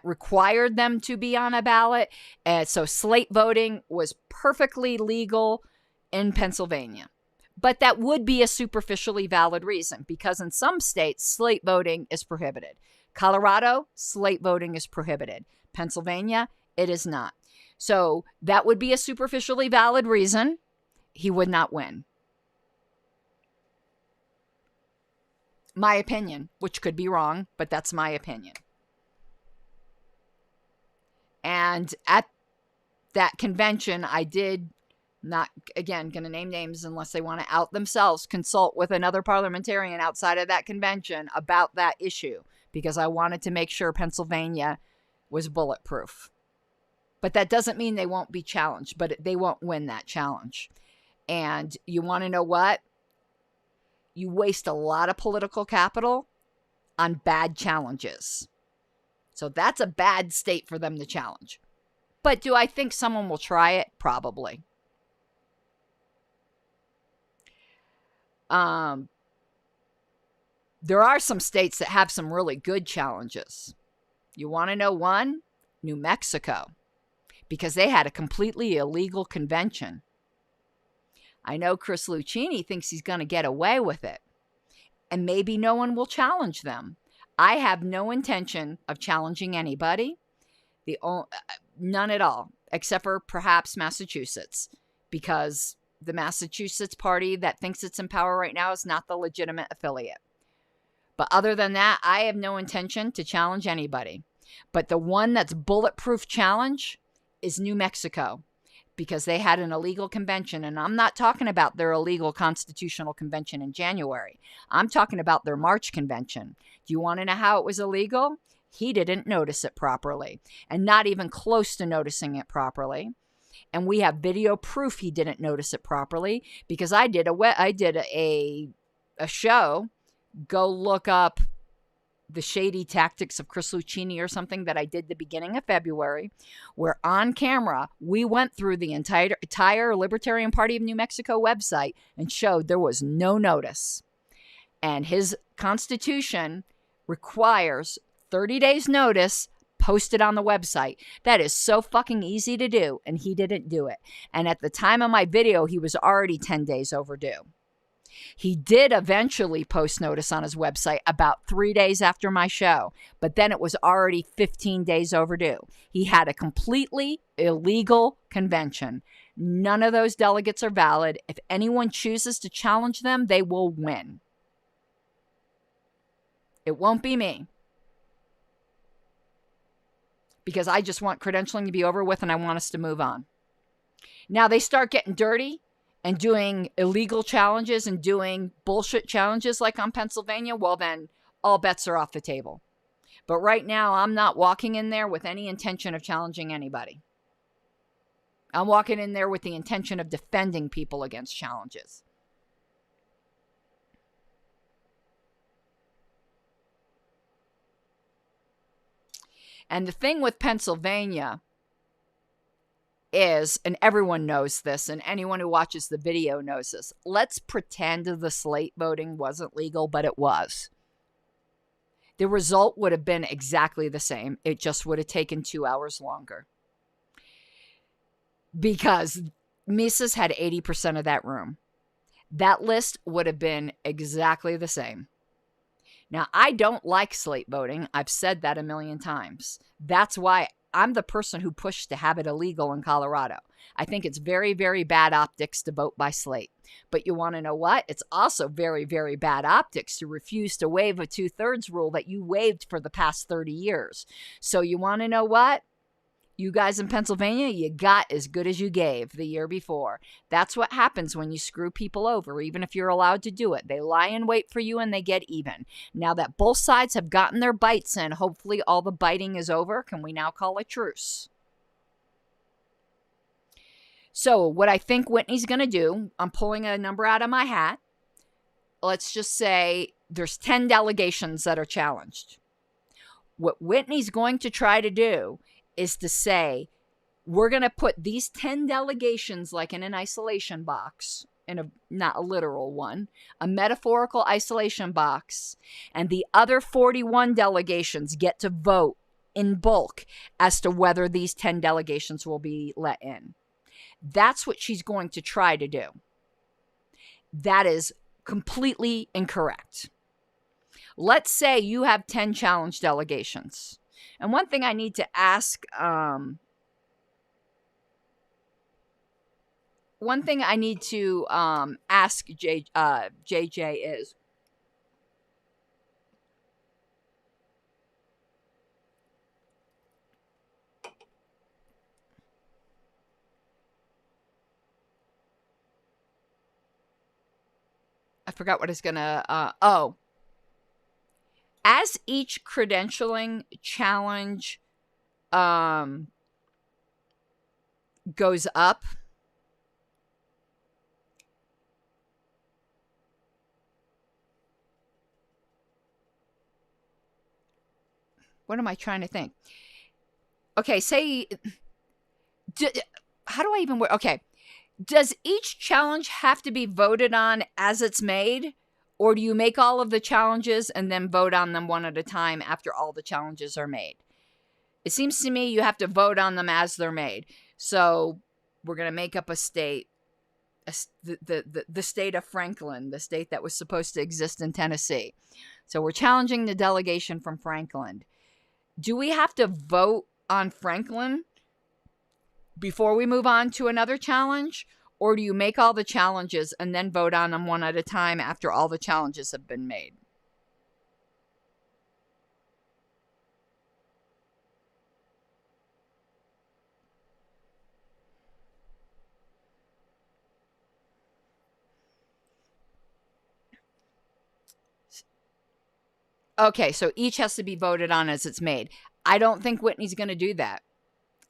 required them to be on a ballot. And so slate voting was perfectly legal in Pennsylvania. But that would be a superficially valid reason because in some states, slate voting is prohibited. Colorado, slate voting is prohibited. Pennsylvania, it is not. So that would be a superficially valid reason. He would not win. My opinion, which could be wrong, but that's my opinion. And at that convention, I did not, again, going to name names unless they want to out themselves, consult with another parliamentarian outside of that convention about that issue because I wanted to make sure Pennsylvania was bulletproof. But that doesn't mean they won't be challenged, but they won't win that challenge. And you want to know what? You waste a lot of political capital on bad challenges. So that's a bad state for them to challenge. But do I think someone will try it? Probably. There are some states that have some really good challenges. You want to know one? New Mexico. Because they had a completely illegal convention. I know Chris Lucchini thinks he's going to get away with it. And maybe no one will challenge them. I have no intention of challenging anybody. None at all. Except for perhaps Massachusetts. Because the Massachusetts party that thinks it's in power right now is not the legitimate affiliate. But other than that, I have no intention to challenge anybody. But the one that's bulletproof challenge is New Mexico. Because they had an illegal convention. And I'm not talking about their illegal constitutional convention in January. I'm talking about their March convention. Do you want to know how it was illegal? He didn't notice it properly. And not even close to noticing it properly. And we have video proof he didn't notice it properly. Because I did a show. Go look up the shady tactics of Chris Lucchini or something that I did the beginning of February, where on camera, we went through the entire Libertarian Party of New Mexico website and showed there was no notice. And his constitution requires 30 days notice post it on the website. That is so fucking easy to do, and he didn't do it. And at the time of my video, he was already 10 days overdue. He did eventually post notice on his website about 3 days after my show, but then it was already 15 days overdue. He had a completely illegal convention. None of those delegates are valid. If anyone chooses to challenge them, they will win. It won't be me. Because I just want credentialing to be over with and I want us to move on. Now they start getting dirty and doing illegal challenges and doing bullshit challenges like on Pennsylvania, well then all bets are off the table. But right now I'm not walking in there with any intention of challenging anybody. I'm walking in there with the intention of defending people against challenges. And the thing with Pennsylvania is, and everyone knows this, and anyone who watches the video knows this, let's pretend the slate voting wasn't legal, but it was. The result would have been exactly the same. It just would have taken 2 hours longer. Because Mises had 80% of that room. That list would have been exactly the same. Now, I don't like slate voting. I've said that a million times. That's why I'm the person who pushed to have it illegal in Colorado. I think it's very, very bad optics to vote by slate. But you want to know what? It's also very, very bad optics to refuse to waive a 2/3 rule that you waived for the past 30 years. So you want to know what? You guys in Pennsylvania, you got as good as you gave the year before. That's what happens when you screw people over, even if you're allowed to do it. They lie in wait for you and they get even. Now that both sides have gotten their bites in, hopefully all the biting is over. Can we now call a truce? So what I think Whitney's going to do, I'm pulling a number out of my hat. Let's just say there's 10 delegations that are challenged. What Whitney's going to try to do is to say, we're going to put these 10 delegations like in an isolation box, in a not a literal one, a metaphorical isolation box, and the other 41 delegations get to vote in bulk as to whether these 10 delegations will be let in. That's what she's going to try to do. That is completely incorrect. Let's say you have 10 challenge delegations. And one thing I need to ask, ask JJ is, I forgot what it's gonna, as each credentialing challenge goes up, what am I trying to think? Okay, say, how do I even work? Okay, does each challenge have to be voted on as it's made? Or do you make all of the challenges and then vote on them one at a time after all the challenges are made? It seems to me you have to vote on them as they're made. So we're going to make up a state, the state of Franklin, the state that was supposed to exist in Tennessee. So we're challenging the delegation from Franklin. Do we have to vote on Franklin before we move on to another challenge? Or do you make all the challenges and then vote on them one at a time after all the challenges have been made? Okay, so each has to be voted on as it's made. I don't think Whitney's going to do that.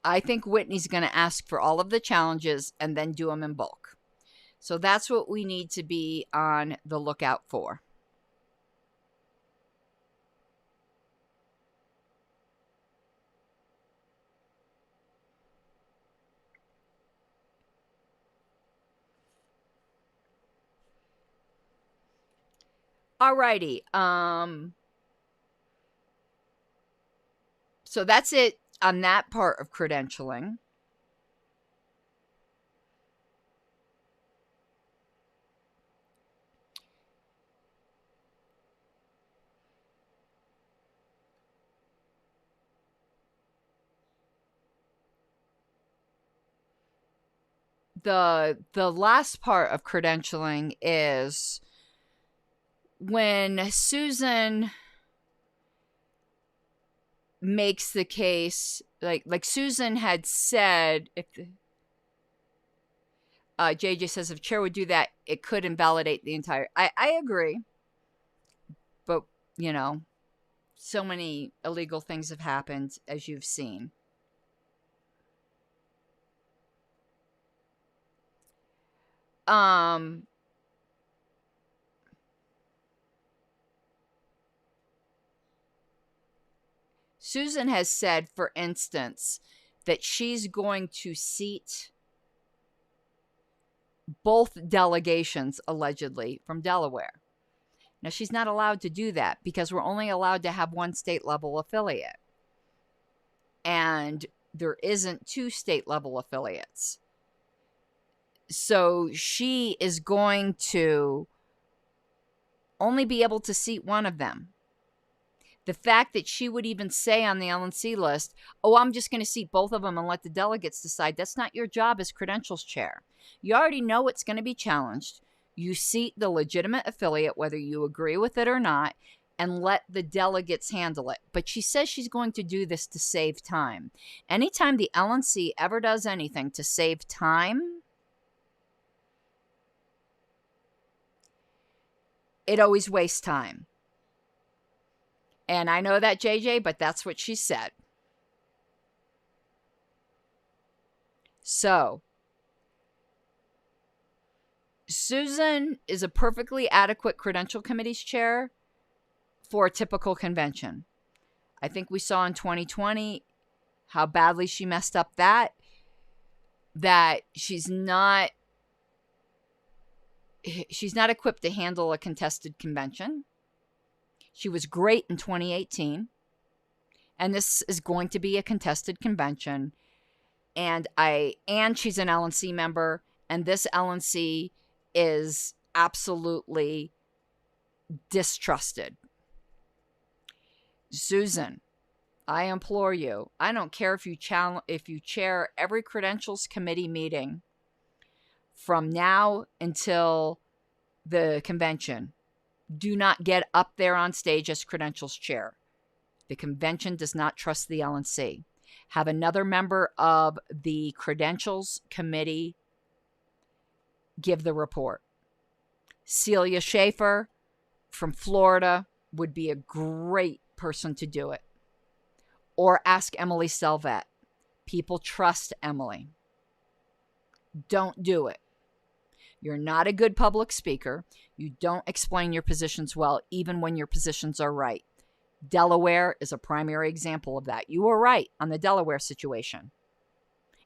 I think Whitney's going to ask for all of the challenges and then do them in bulk. So that's what we need to be on the lookout for. Alrighty. So that's it on that part of credentialing. The last part of credentialing is when Susan makes the case, like Susan had said, if JJ says if chair would do that, it could invalidate the entire. I agree, but you know, so many illegal things have happened, as you've seen. Susan has said, for instance, that she's going to seat both delegations, allegedly, from Delaware. Now, she's not allowed to do that because we're only allowed to have one state level affiliate. And there isn't two state level affiliates. So she is going to only be able to seat one of them. The fact that she would even say on the LNC list, oh, I'm just going to seat both of them and let the delegates decide, that's not your job as credentials chair. You already know it's going to be challenged. You seat the legitimate affiliate, whether you agree with it or not, and let the delegates handle it. But she says she's going to do this to save time. Anytime the LNC ever does anything to save time, it always wastes time. And I know that, JJ, but that's what she said. So, Susan is a perfectly adequate credential committee's chair for a typical convention. I think we saw in 2020 how badly she messed up that she's not equipped to handle a contested convention. She was great in 2018, and this is going to be a contested convention. And she's an LNC member, and this LNC is absolutely distrusted. Susan, I implore you, I don't care if you chair every credentials committee meeting from now until the convention. Do not get up there on stage as credentials chair. The convention does not trust the LNC. Have another member of the credentials committee give the report. Celia Schaefer from Florida would be a great person to do it. Or ask Emily Selvett. People trust Emily. Don't do it. You're not a good public speaker. You don't explain your positions well, even when your positions are right. Delaware is a primary example of that. You were right on the Delaware situation.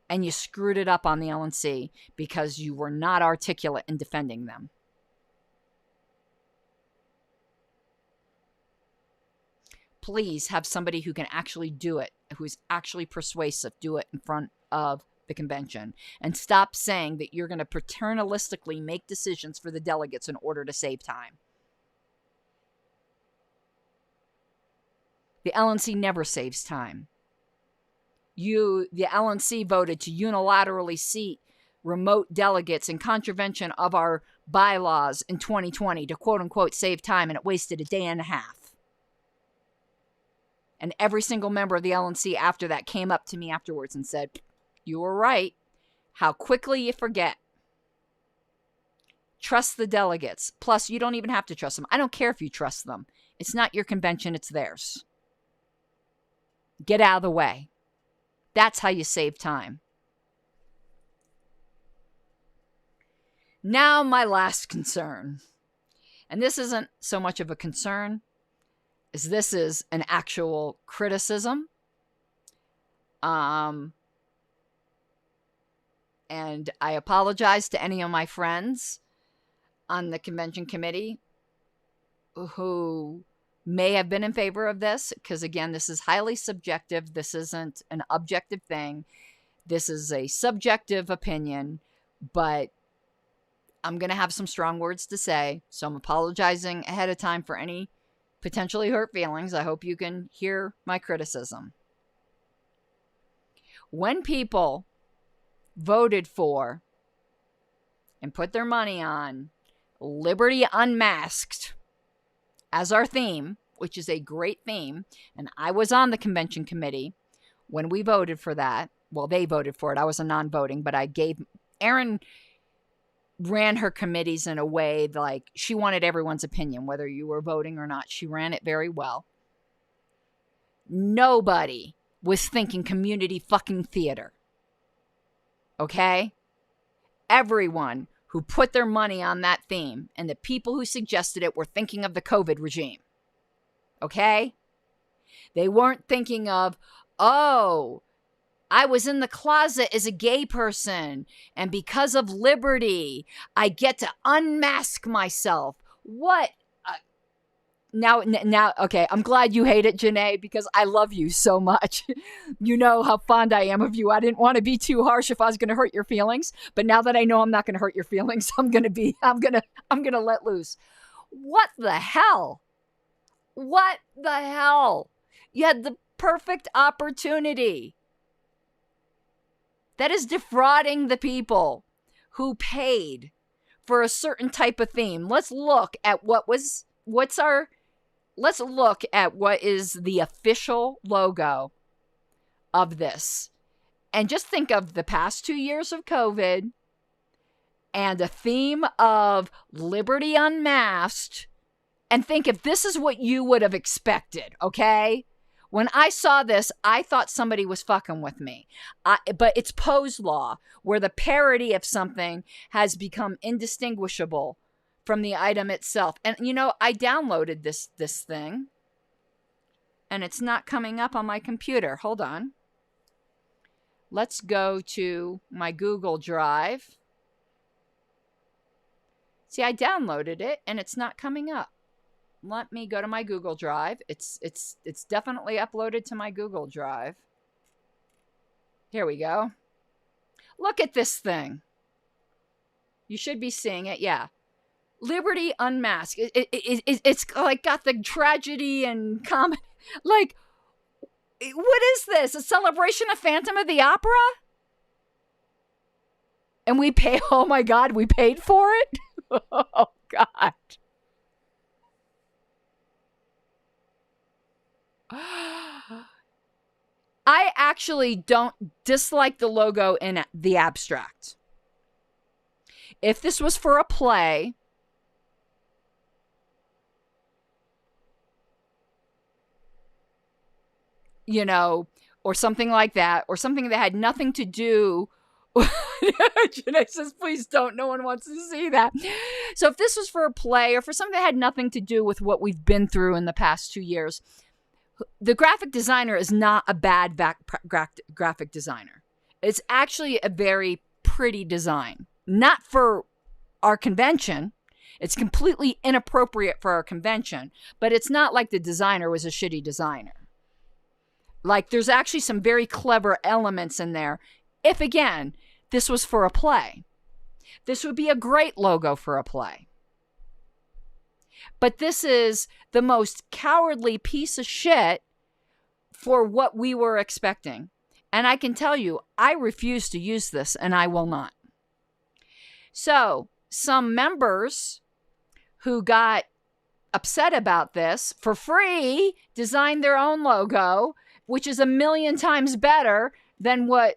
And you screwed it up on the LNC because you were not articulate in defending them. Please have somebody who can actually do it, who's actually persuasive, do it in front of the convention. And stop saying that you're going to paternalistically make decisions for the delegates in order to save time. The LNC never saves time. The LNC voted to unilaterally seat remote delegates in contravention of our bylaws in 2020 to quote unquote save time, and it wasted a day and a half. And every single member of the LNC after that came up to me afterwards and said, you were right. How quickly you forget. Trust the delegates. Plus, you don't even have to trust them. I don't care if you trust them. It's not your convention, it's theirs. Get out of the way. That's how you save time. Now, my last concern. And this isn't so much of a concern as this is an actual criticism. And I apologize to any of my friends on the convention committee who may have been in favor of this, because again, this is highly subjective. This isn't an objective thing. This is a subjective opinion, but I'm going to have some strong words to say, so I'm apologizing ahead of time for any potentially hurt feelings. I hope you can hear my criticism. When people voted for and put their money on Liberty Unmasked as our theme, which is a great theme, and I was on the convention committee when we voted for that. Well, they voted for it. I was a non-voting, but Erin ran her committees in a way like she wanted everyone's opinion, whether you were voting or not. She ran it very well. Nobody was thinking community fucking theater. Okay? Everyone who put their money on that theme and the people who suggested it were thinking of the COVID regime. Okay? They weren't thinking of, oh, I was in the closet as a gay person, and because of liberty, I get to unmask myself. What? Now, okay, I'm glad you hate it, Janae, because I love you so much. You know how fond I am of you. I didn't want to be too harsh if I was going to hurt your feelings, but now that I know I'm not going to hurt your feelings, I'm going to let loose. What the hell? What the hell? You had the perfect opportunity. That is defrauding the people who paid for a certain type of theme. Let's look at what is the official logo of this. And just think of the past 2 years of COVID and a theme of Liberty Unmasked, and think if this is what you would have expected, okay? When I saw this, I thought somebody was fucking with me. But it's Poe's law, where the parody of something has become indistinguishable from the item itself. And, you know, I downloaded this thing, and it's not coming up on my computer. Hold on. Let's go to my Google Drive. See, I downloaded it, and it's not coming up. Let me go to my Google Drive. It's definitely uploaded to my Google Drive. Here we go. Look at this thing. You should be seeing it. Yeah. Liberty Unmasked. It's like got the tragedy and comedy. Like, what is this? A celebration of Phantom of the Opera? And we pay, oh my God, we paid for it? Oh God. I actually don't dislike the logo in the abstract. If this was for a play, you know, or something like that, or something that had nothing to do. Janae says, please don't. No one wants to see that. So if this was for a play or for something that had nothing to do with what we've been through in the past 2 years, the graphic designer is not a bad graphic designer. It's actually a very pretty design. Not for our convention. It's completely inappropriate for our convention, but it's not like the designer was a shitty designer. Like, there's actually some very clever elements in there. If, again, this was for a play, this would be a great logo for a play. But this is the most cowardly piece of shit for what we were expecting. And I can tell you, I refuse to use this, and I will not. So, some members who got upset about this for free designed their own logo, which is 1,000,000 times better than what,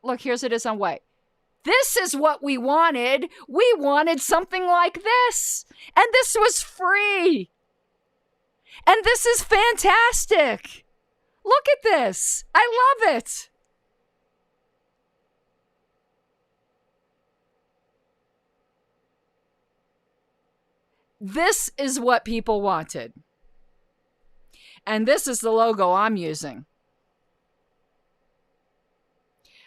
look, here's it is on white. This is what we wanted. We wanted something like this. And this was free. And this is fantastic. Look at this. I love it. This is what people wanted. And this is the logo I'm using.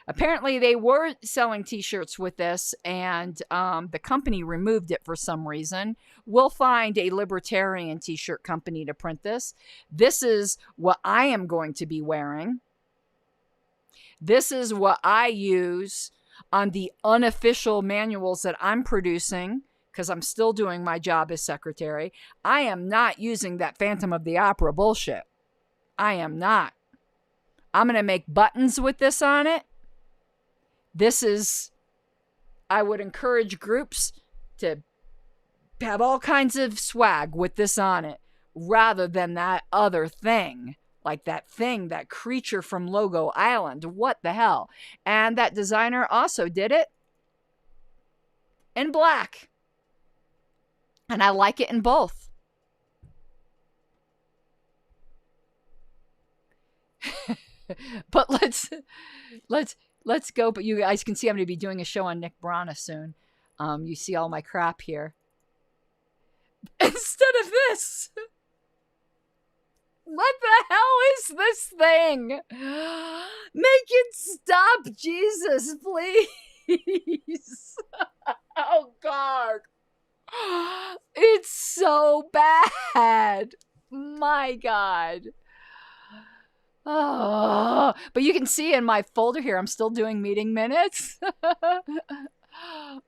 Apparently, they were selling t-shirts with this, and the company removed it for some reason. We'll find a Libertarian t-shirt company to print this. This is what I am going to be wearing. This is what I use on the unofficial manuals that I'm producing, because I'm still doing my job as secretary. I am not using that Phantom of the Opera bullshit. I am not. I'm going to make buttons with this on it. This is, I would encourage groups to have all kinds of swag with this on it, rather than that other thing. Like that thing, that creature from Logo Island. What the hell? And that designer also did it in black. And I like it in both. But let's go. But you guys can see I'm going to be doing a show on Nick Brana soon. You see all my crap here. Instead of this. What the hell is this thing? Make it stop, Jesus, please. Oh, God. It's so bad. My God. Oh, but you can see in my folder here, I'm still doing meeting minutes.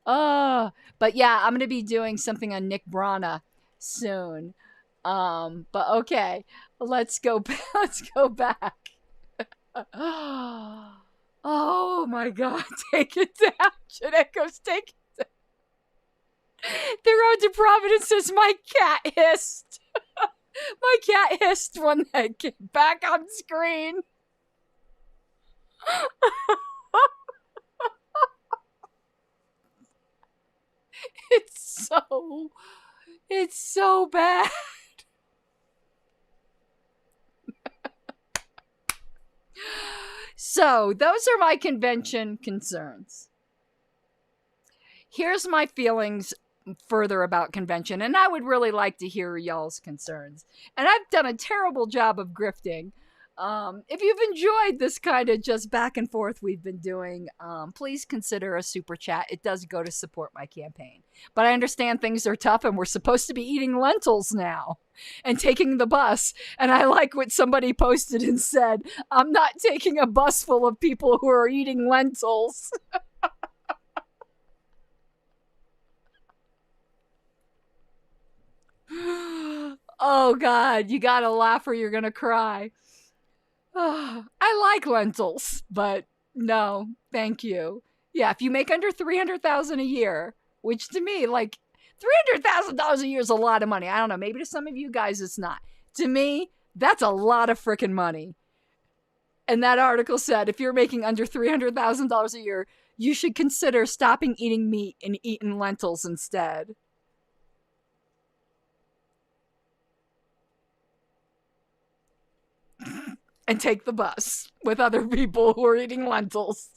Oh, but yeah, I'm going to be doing something on Nick Brana soon. But okay, let's go back. Oh my God, take it down. Janeko's take it down. The road to Providence says my cat hissed. My cat hissed when they came back on screen. It's so bad. So, those are my convention concerns. Here's my feelings further about convention, and I would really like to hear y'all's concerns. And I've done a terrible job of grifting. If you've enjoyed this kind of just back and forth we've been doing, please consider a super chat. It does go to support my campaign. But I understand things are tough and we're supposed to be eating lentils now and taking the bus. And I like what somebody posted and said, I'm not taking a bus full of people who are eating lentils. Oh, God, you gotta laugh or you're gonna cry. Oh, I like lentils, but no, thank you. Yeah, if you make under $300,000 a year, which to me, like, $300,000 a year is a lot of money. I don't know, maybe to some of you guys it's not. To me, that's a lot of freaking money. And that article said, if you're making under $300,000 a year, you should consider stopping eating meat and eating lentils instead. And take the bus with other people who are eating lentils.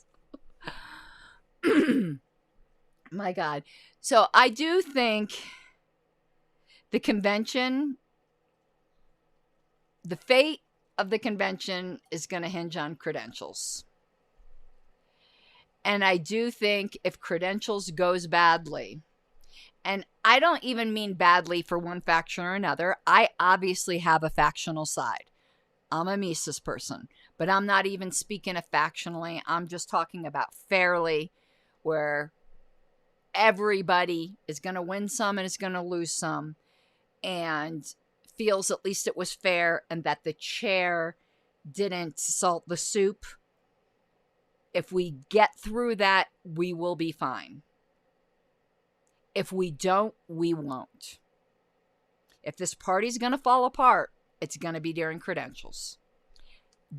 My God. So I do think the convention, the fate of the convention is going to hinge on credentials. And I do think if credentials goes badly, and I don't even mean badly for one faction or another, I obviously have a factional side. I'm a Mises person, but I'm not even speaking of factionally. I'm just talking about fairly, where everybody is going to win some and is going to lose some, and feels at least it was fair and that the chair didn't salt the soup. If we get through that, we will be fine. If we don't, we won't. If this party's going to fall apart, it's going to be during credentials.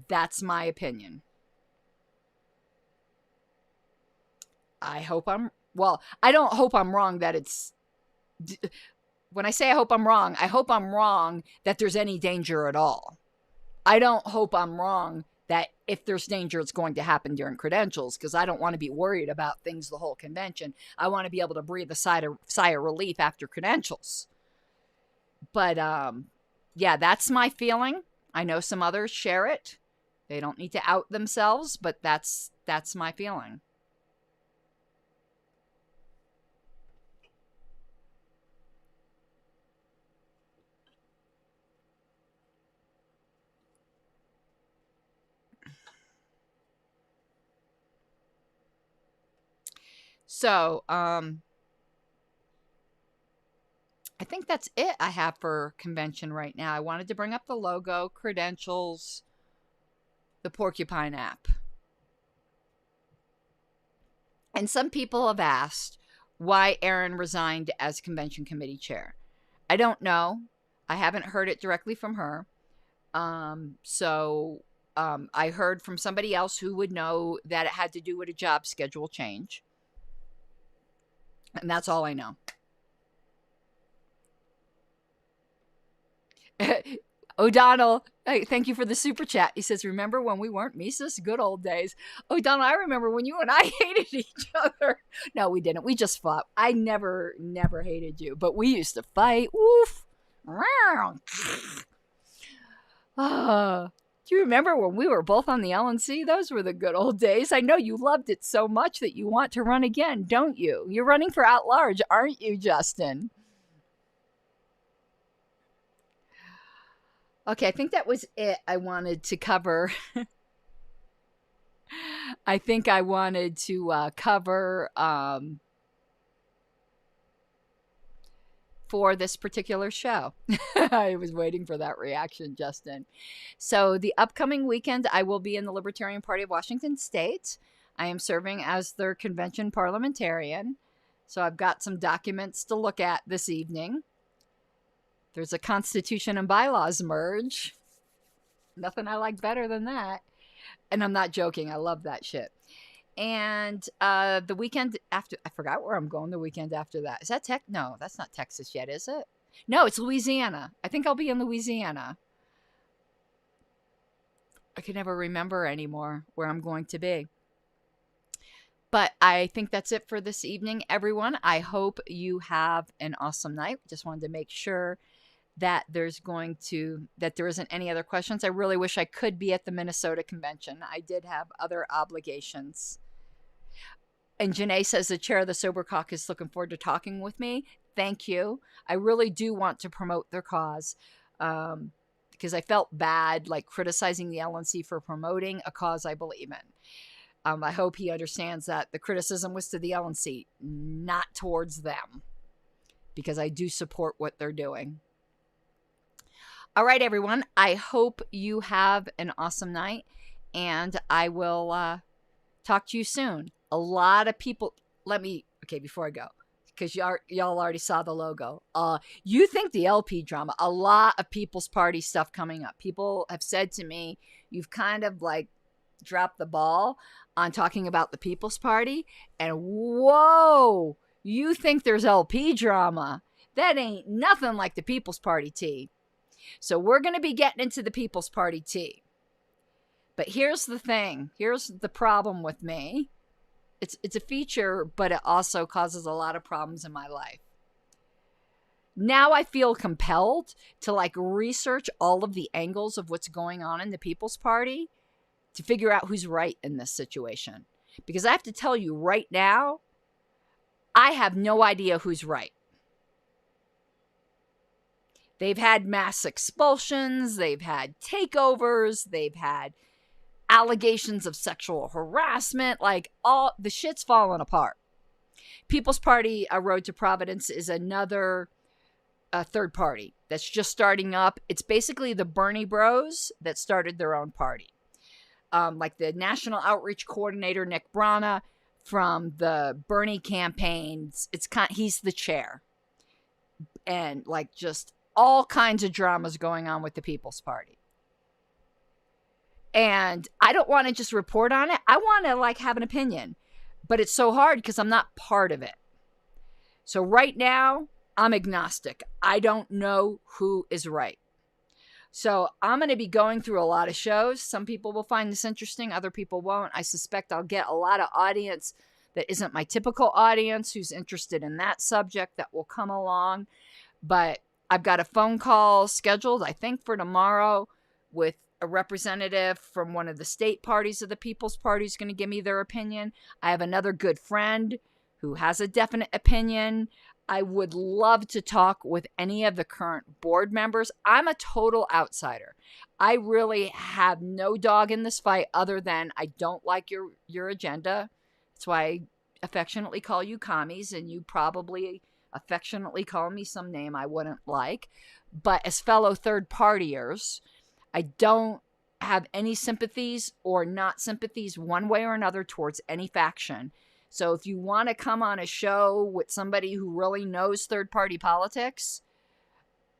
That's my opinion. I don't hope I'm wrong that it's... When I say I hope I'm wrong that there's any danger at all. I don't hope I'm wrong that if there's danger, it's going to happen during credentials, because I don't want to be worried about things the whole convention. I want to be able to breathe a sigh of relief after credentials. But, yeah, that's my feeling. I know some others share it. They don't need to out themselves, but that's my feeling. So, I think that's it I have for convention right now. I wanted to bring up the logo, credentials, the Porcupine app. And some people have asked why Erin resigned as convention committee chair. I don't know. I haven't heard it directly from her. I heard from somebody else who would know that it had to do with a job schedule change. And that's all I know. O'Donnell, hey, thank you for the super chat. He says, remember when we weren't Mises? Good old days. O'Donnell, I remember when you and I hated each other. No, we didn't. We just fought. I never hated you, but we used to fight. Oof. Do you remember when we were both on the LNC? Those were the good old days. I know you loved it so much that you want to run again, don't you? You're running for at-large, aren't you, Justin? Okay, I think that was it I wanted to cover. I think I wanted to cover for this particular show. I was waiting for that reaction, Justin. So the upcoming weekend, I will be in the Libertarian Party of Washington State. I am serving as their convention parliamentarian. So I've got some documents to look at this evening. There's a Constitution and Bylaws merge. Nothing I like better than that. And I'm not joking. I love that shit. And the weekend after, I forgot where I'm going the weekend after that. Is that No, that's not Texas yet, is it? No, it's Louisiana. I think I'll be in Louisiana. I can never remember anymore where I'm going to be. But I think that's it for this evening, everyone. I hope you have an awesome night. Just wanted to make sure that there isn't any other questions. I really wish I could be at the Minnesota convention. I did have other obligations. And Janae says the chair of the Sober Caucus is looking forward to talking with me. Thank you. I really do want to promote their cause because I felt bad like criticizing the LNC for promoting a cause I believe in. I hope he understands that the criticism was to the LNC, not towards them, because I do support what they're doing. All right, everyone. I hope you have an awesome night, and I will talk to you soon. A lot of people, before I go, because y'all already saw the logo. You think the LP drama, a lot of People's Party stuff coming up. People have said to me, you've kind of like dropped the ball on talking about the People's Party, and whoa, you think there's LP drama. That ain't nothing like the People's Party tea. So we're going to be getting into the People's Party tea. But here's the thing. Here's the problem with me. It's a feature, but it also causes a lot of problems in my life. Now I feel compelled to like research all of the angles of what's going on in the People's Party to figure out who's right in this situation. Because I have to tell you right now, I have no idea who's right. They've had mass expulsions, they've had takeovers, they've had allegations of sexual harassment, like all the shit's falling apart. People's Party, A Road to Providence, is another third party that's just starting up. It's basically the Bernie bros that started their own party. Like the National Outreach Coordinator, Nick Brana, from the Bernie campaigns, he's the chair. And like just all kinds of dramas going on with the People's Party. And I don't want to just report on it. I want to like have an opinion, but it's so hard because I'm not part of it. So right now I'm agnostic. I don't know who is right. So I'm going to be going through a lot of shows. Some people will find this interesting. Other people won't. I suspect I'll get a lot of audience that isn't my typical audience who's interested in that subject that will come along. But I've got a phone call scheduled, I think, for tomorrow with a representative from one of the state parties of the People's Party is going to give me their opinion. I have another good friend who has a definite opinion. I would love to talk with any of the current board members. I'm a total outsider. I really have no dog in this fight other than I don't like your agenda. That's why I affectionately call you commies, and you probably affectionately call me some name I wouldn't like. But as fellow third partiers, I don't have any sympathies or not sympathies one way or another towards any faction. So if you want to come on a show with somebody who really knows third-party politics,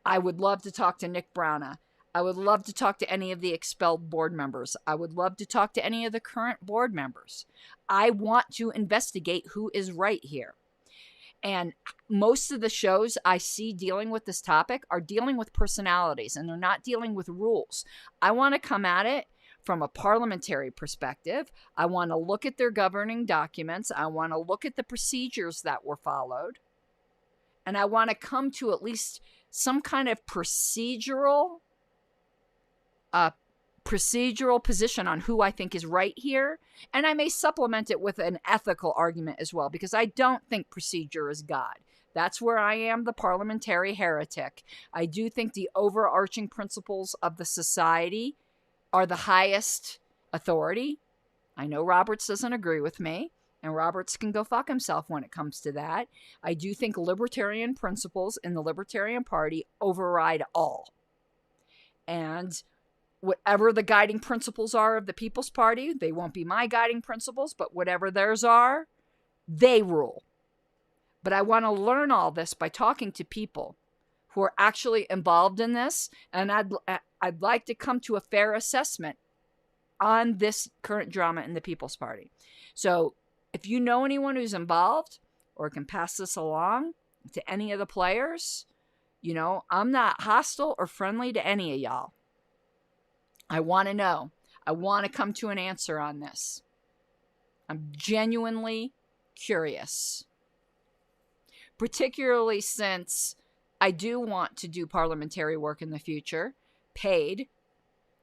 I would love to talk to Nick Browna. I would love to talk to any of the expelled board members. I would love to talk to any of the current board members. I want to investigate who is right here. And most of the shows I see dealing with this topic are dealing with personalities, and they're not dealing with rules. I want to come at it from a parliamentary perspective. I want to look at their governing documents. I want to look at the procedures that were followed. And I want to come to at least some kind of procedural position on who I think is right here. And I may supplement it with an ethical argument as well, because I don't think procedure is God. That's where I am the parliamentary heretic. I do think the overarching principles of the society are the highest authority. I know Roberts doesn't agree with me, and Roberts can go fuck himself when it comes to that. I do think libertarian principles in the Libertarian Party override all. And whatever the guiding principles are of the People's Party, they won't be my guiding principles, but whatever theirs are, they rule. But I want to learn all this by talking to people who are actually involved in this, and I'd like to come to a fair assessment on this current drama in the People's Party. So if you know anyone who's involved or can pass this along to any of the players, you know, I'm not hostile or friendly to any of y'all. I want to know. I want to come to an answer on this. I'm genuinely curious. Particularly since I do want to do parliamentary work in the future, paid,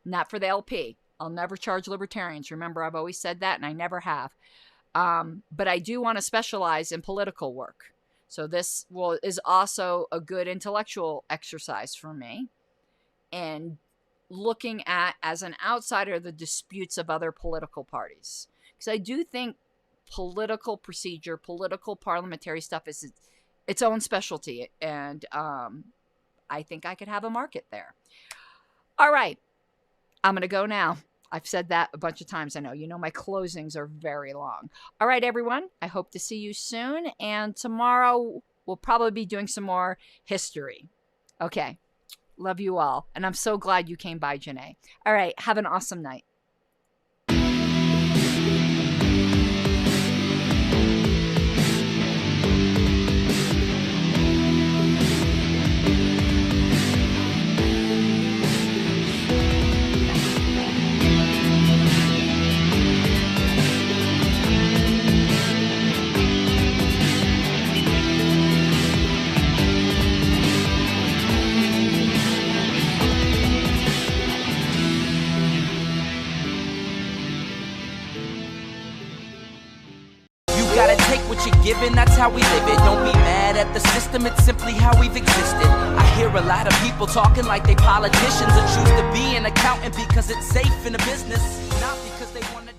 not for the LP. I'll never charge libertarians. Remember, I've always said that, and I never have. But I do want to specialize in political work. So this is also a good intellectual exercise for me. And looking at, as an outsider, the disputes of other political parties. Because I do think political procedure, political parliamentary stuff is its own specialty. And I think I could have a market there. All right. I'm going to go now. I've said that a bunch of times. I know. You know, my closings are very long. All right, everyone. I hope to see you soon. And tomorrow we'll probably be doing some more history. Okay. Love you all. And I'm so glad you came by, Janae. All right. Have an awesome night. Given, that's how we live it. Don't be mad at the system, it's simply how we've existed. I hear a lot of people talking like they politicians and choose to be an accountant because it's safe in a business, not because they want to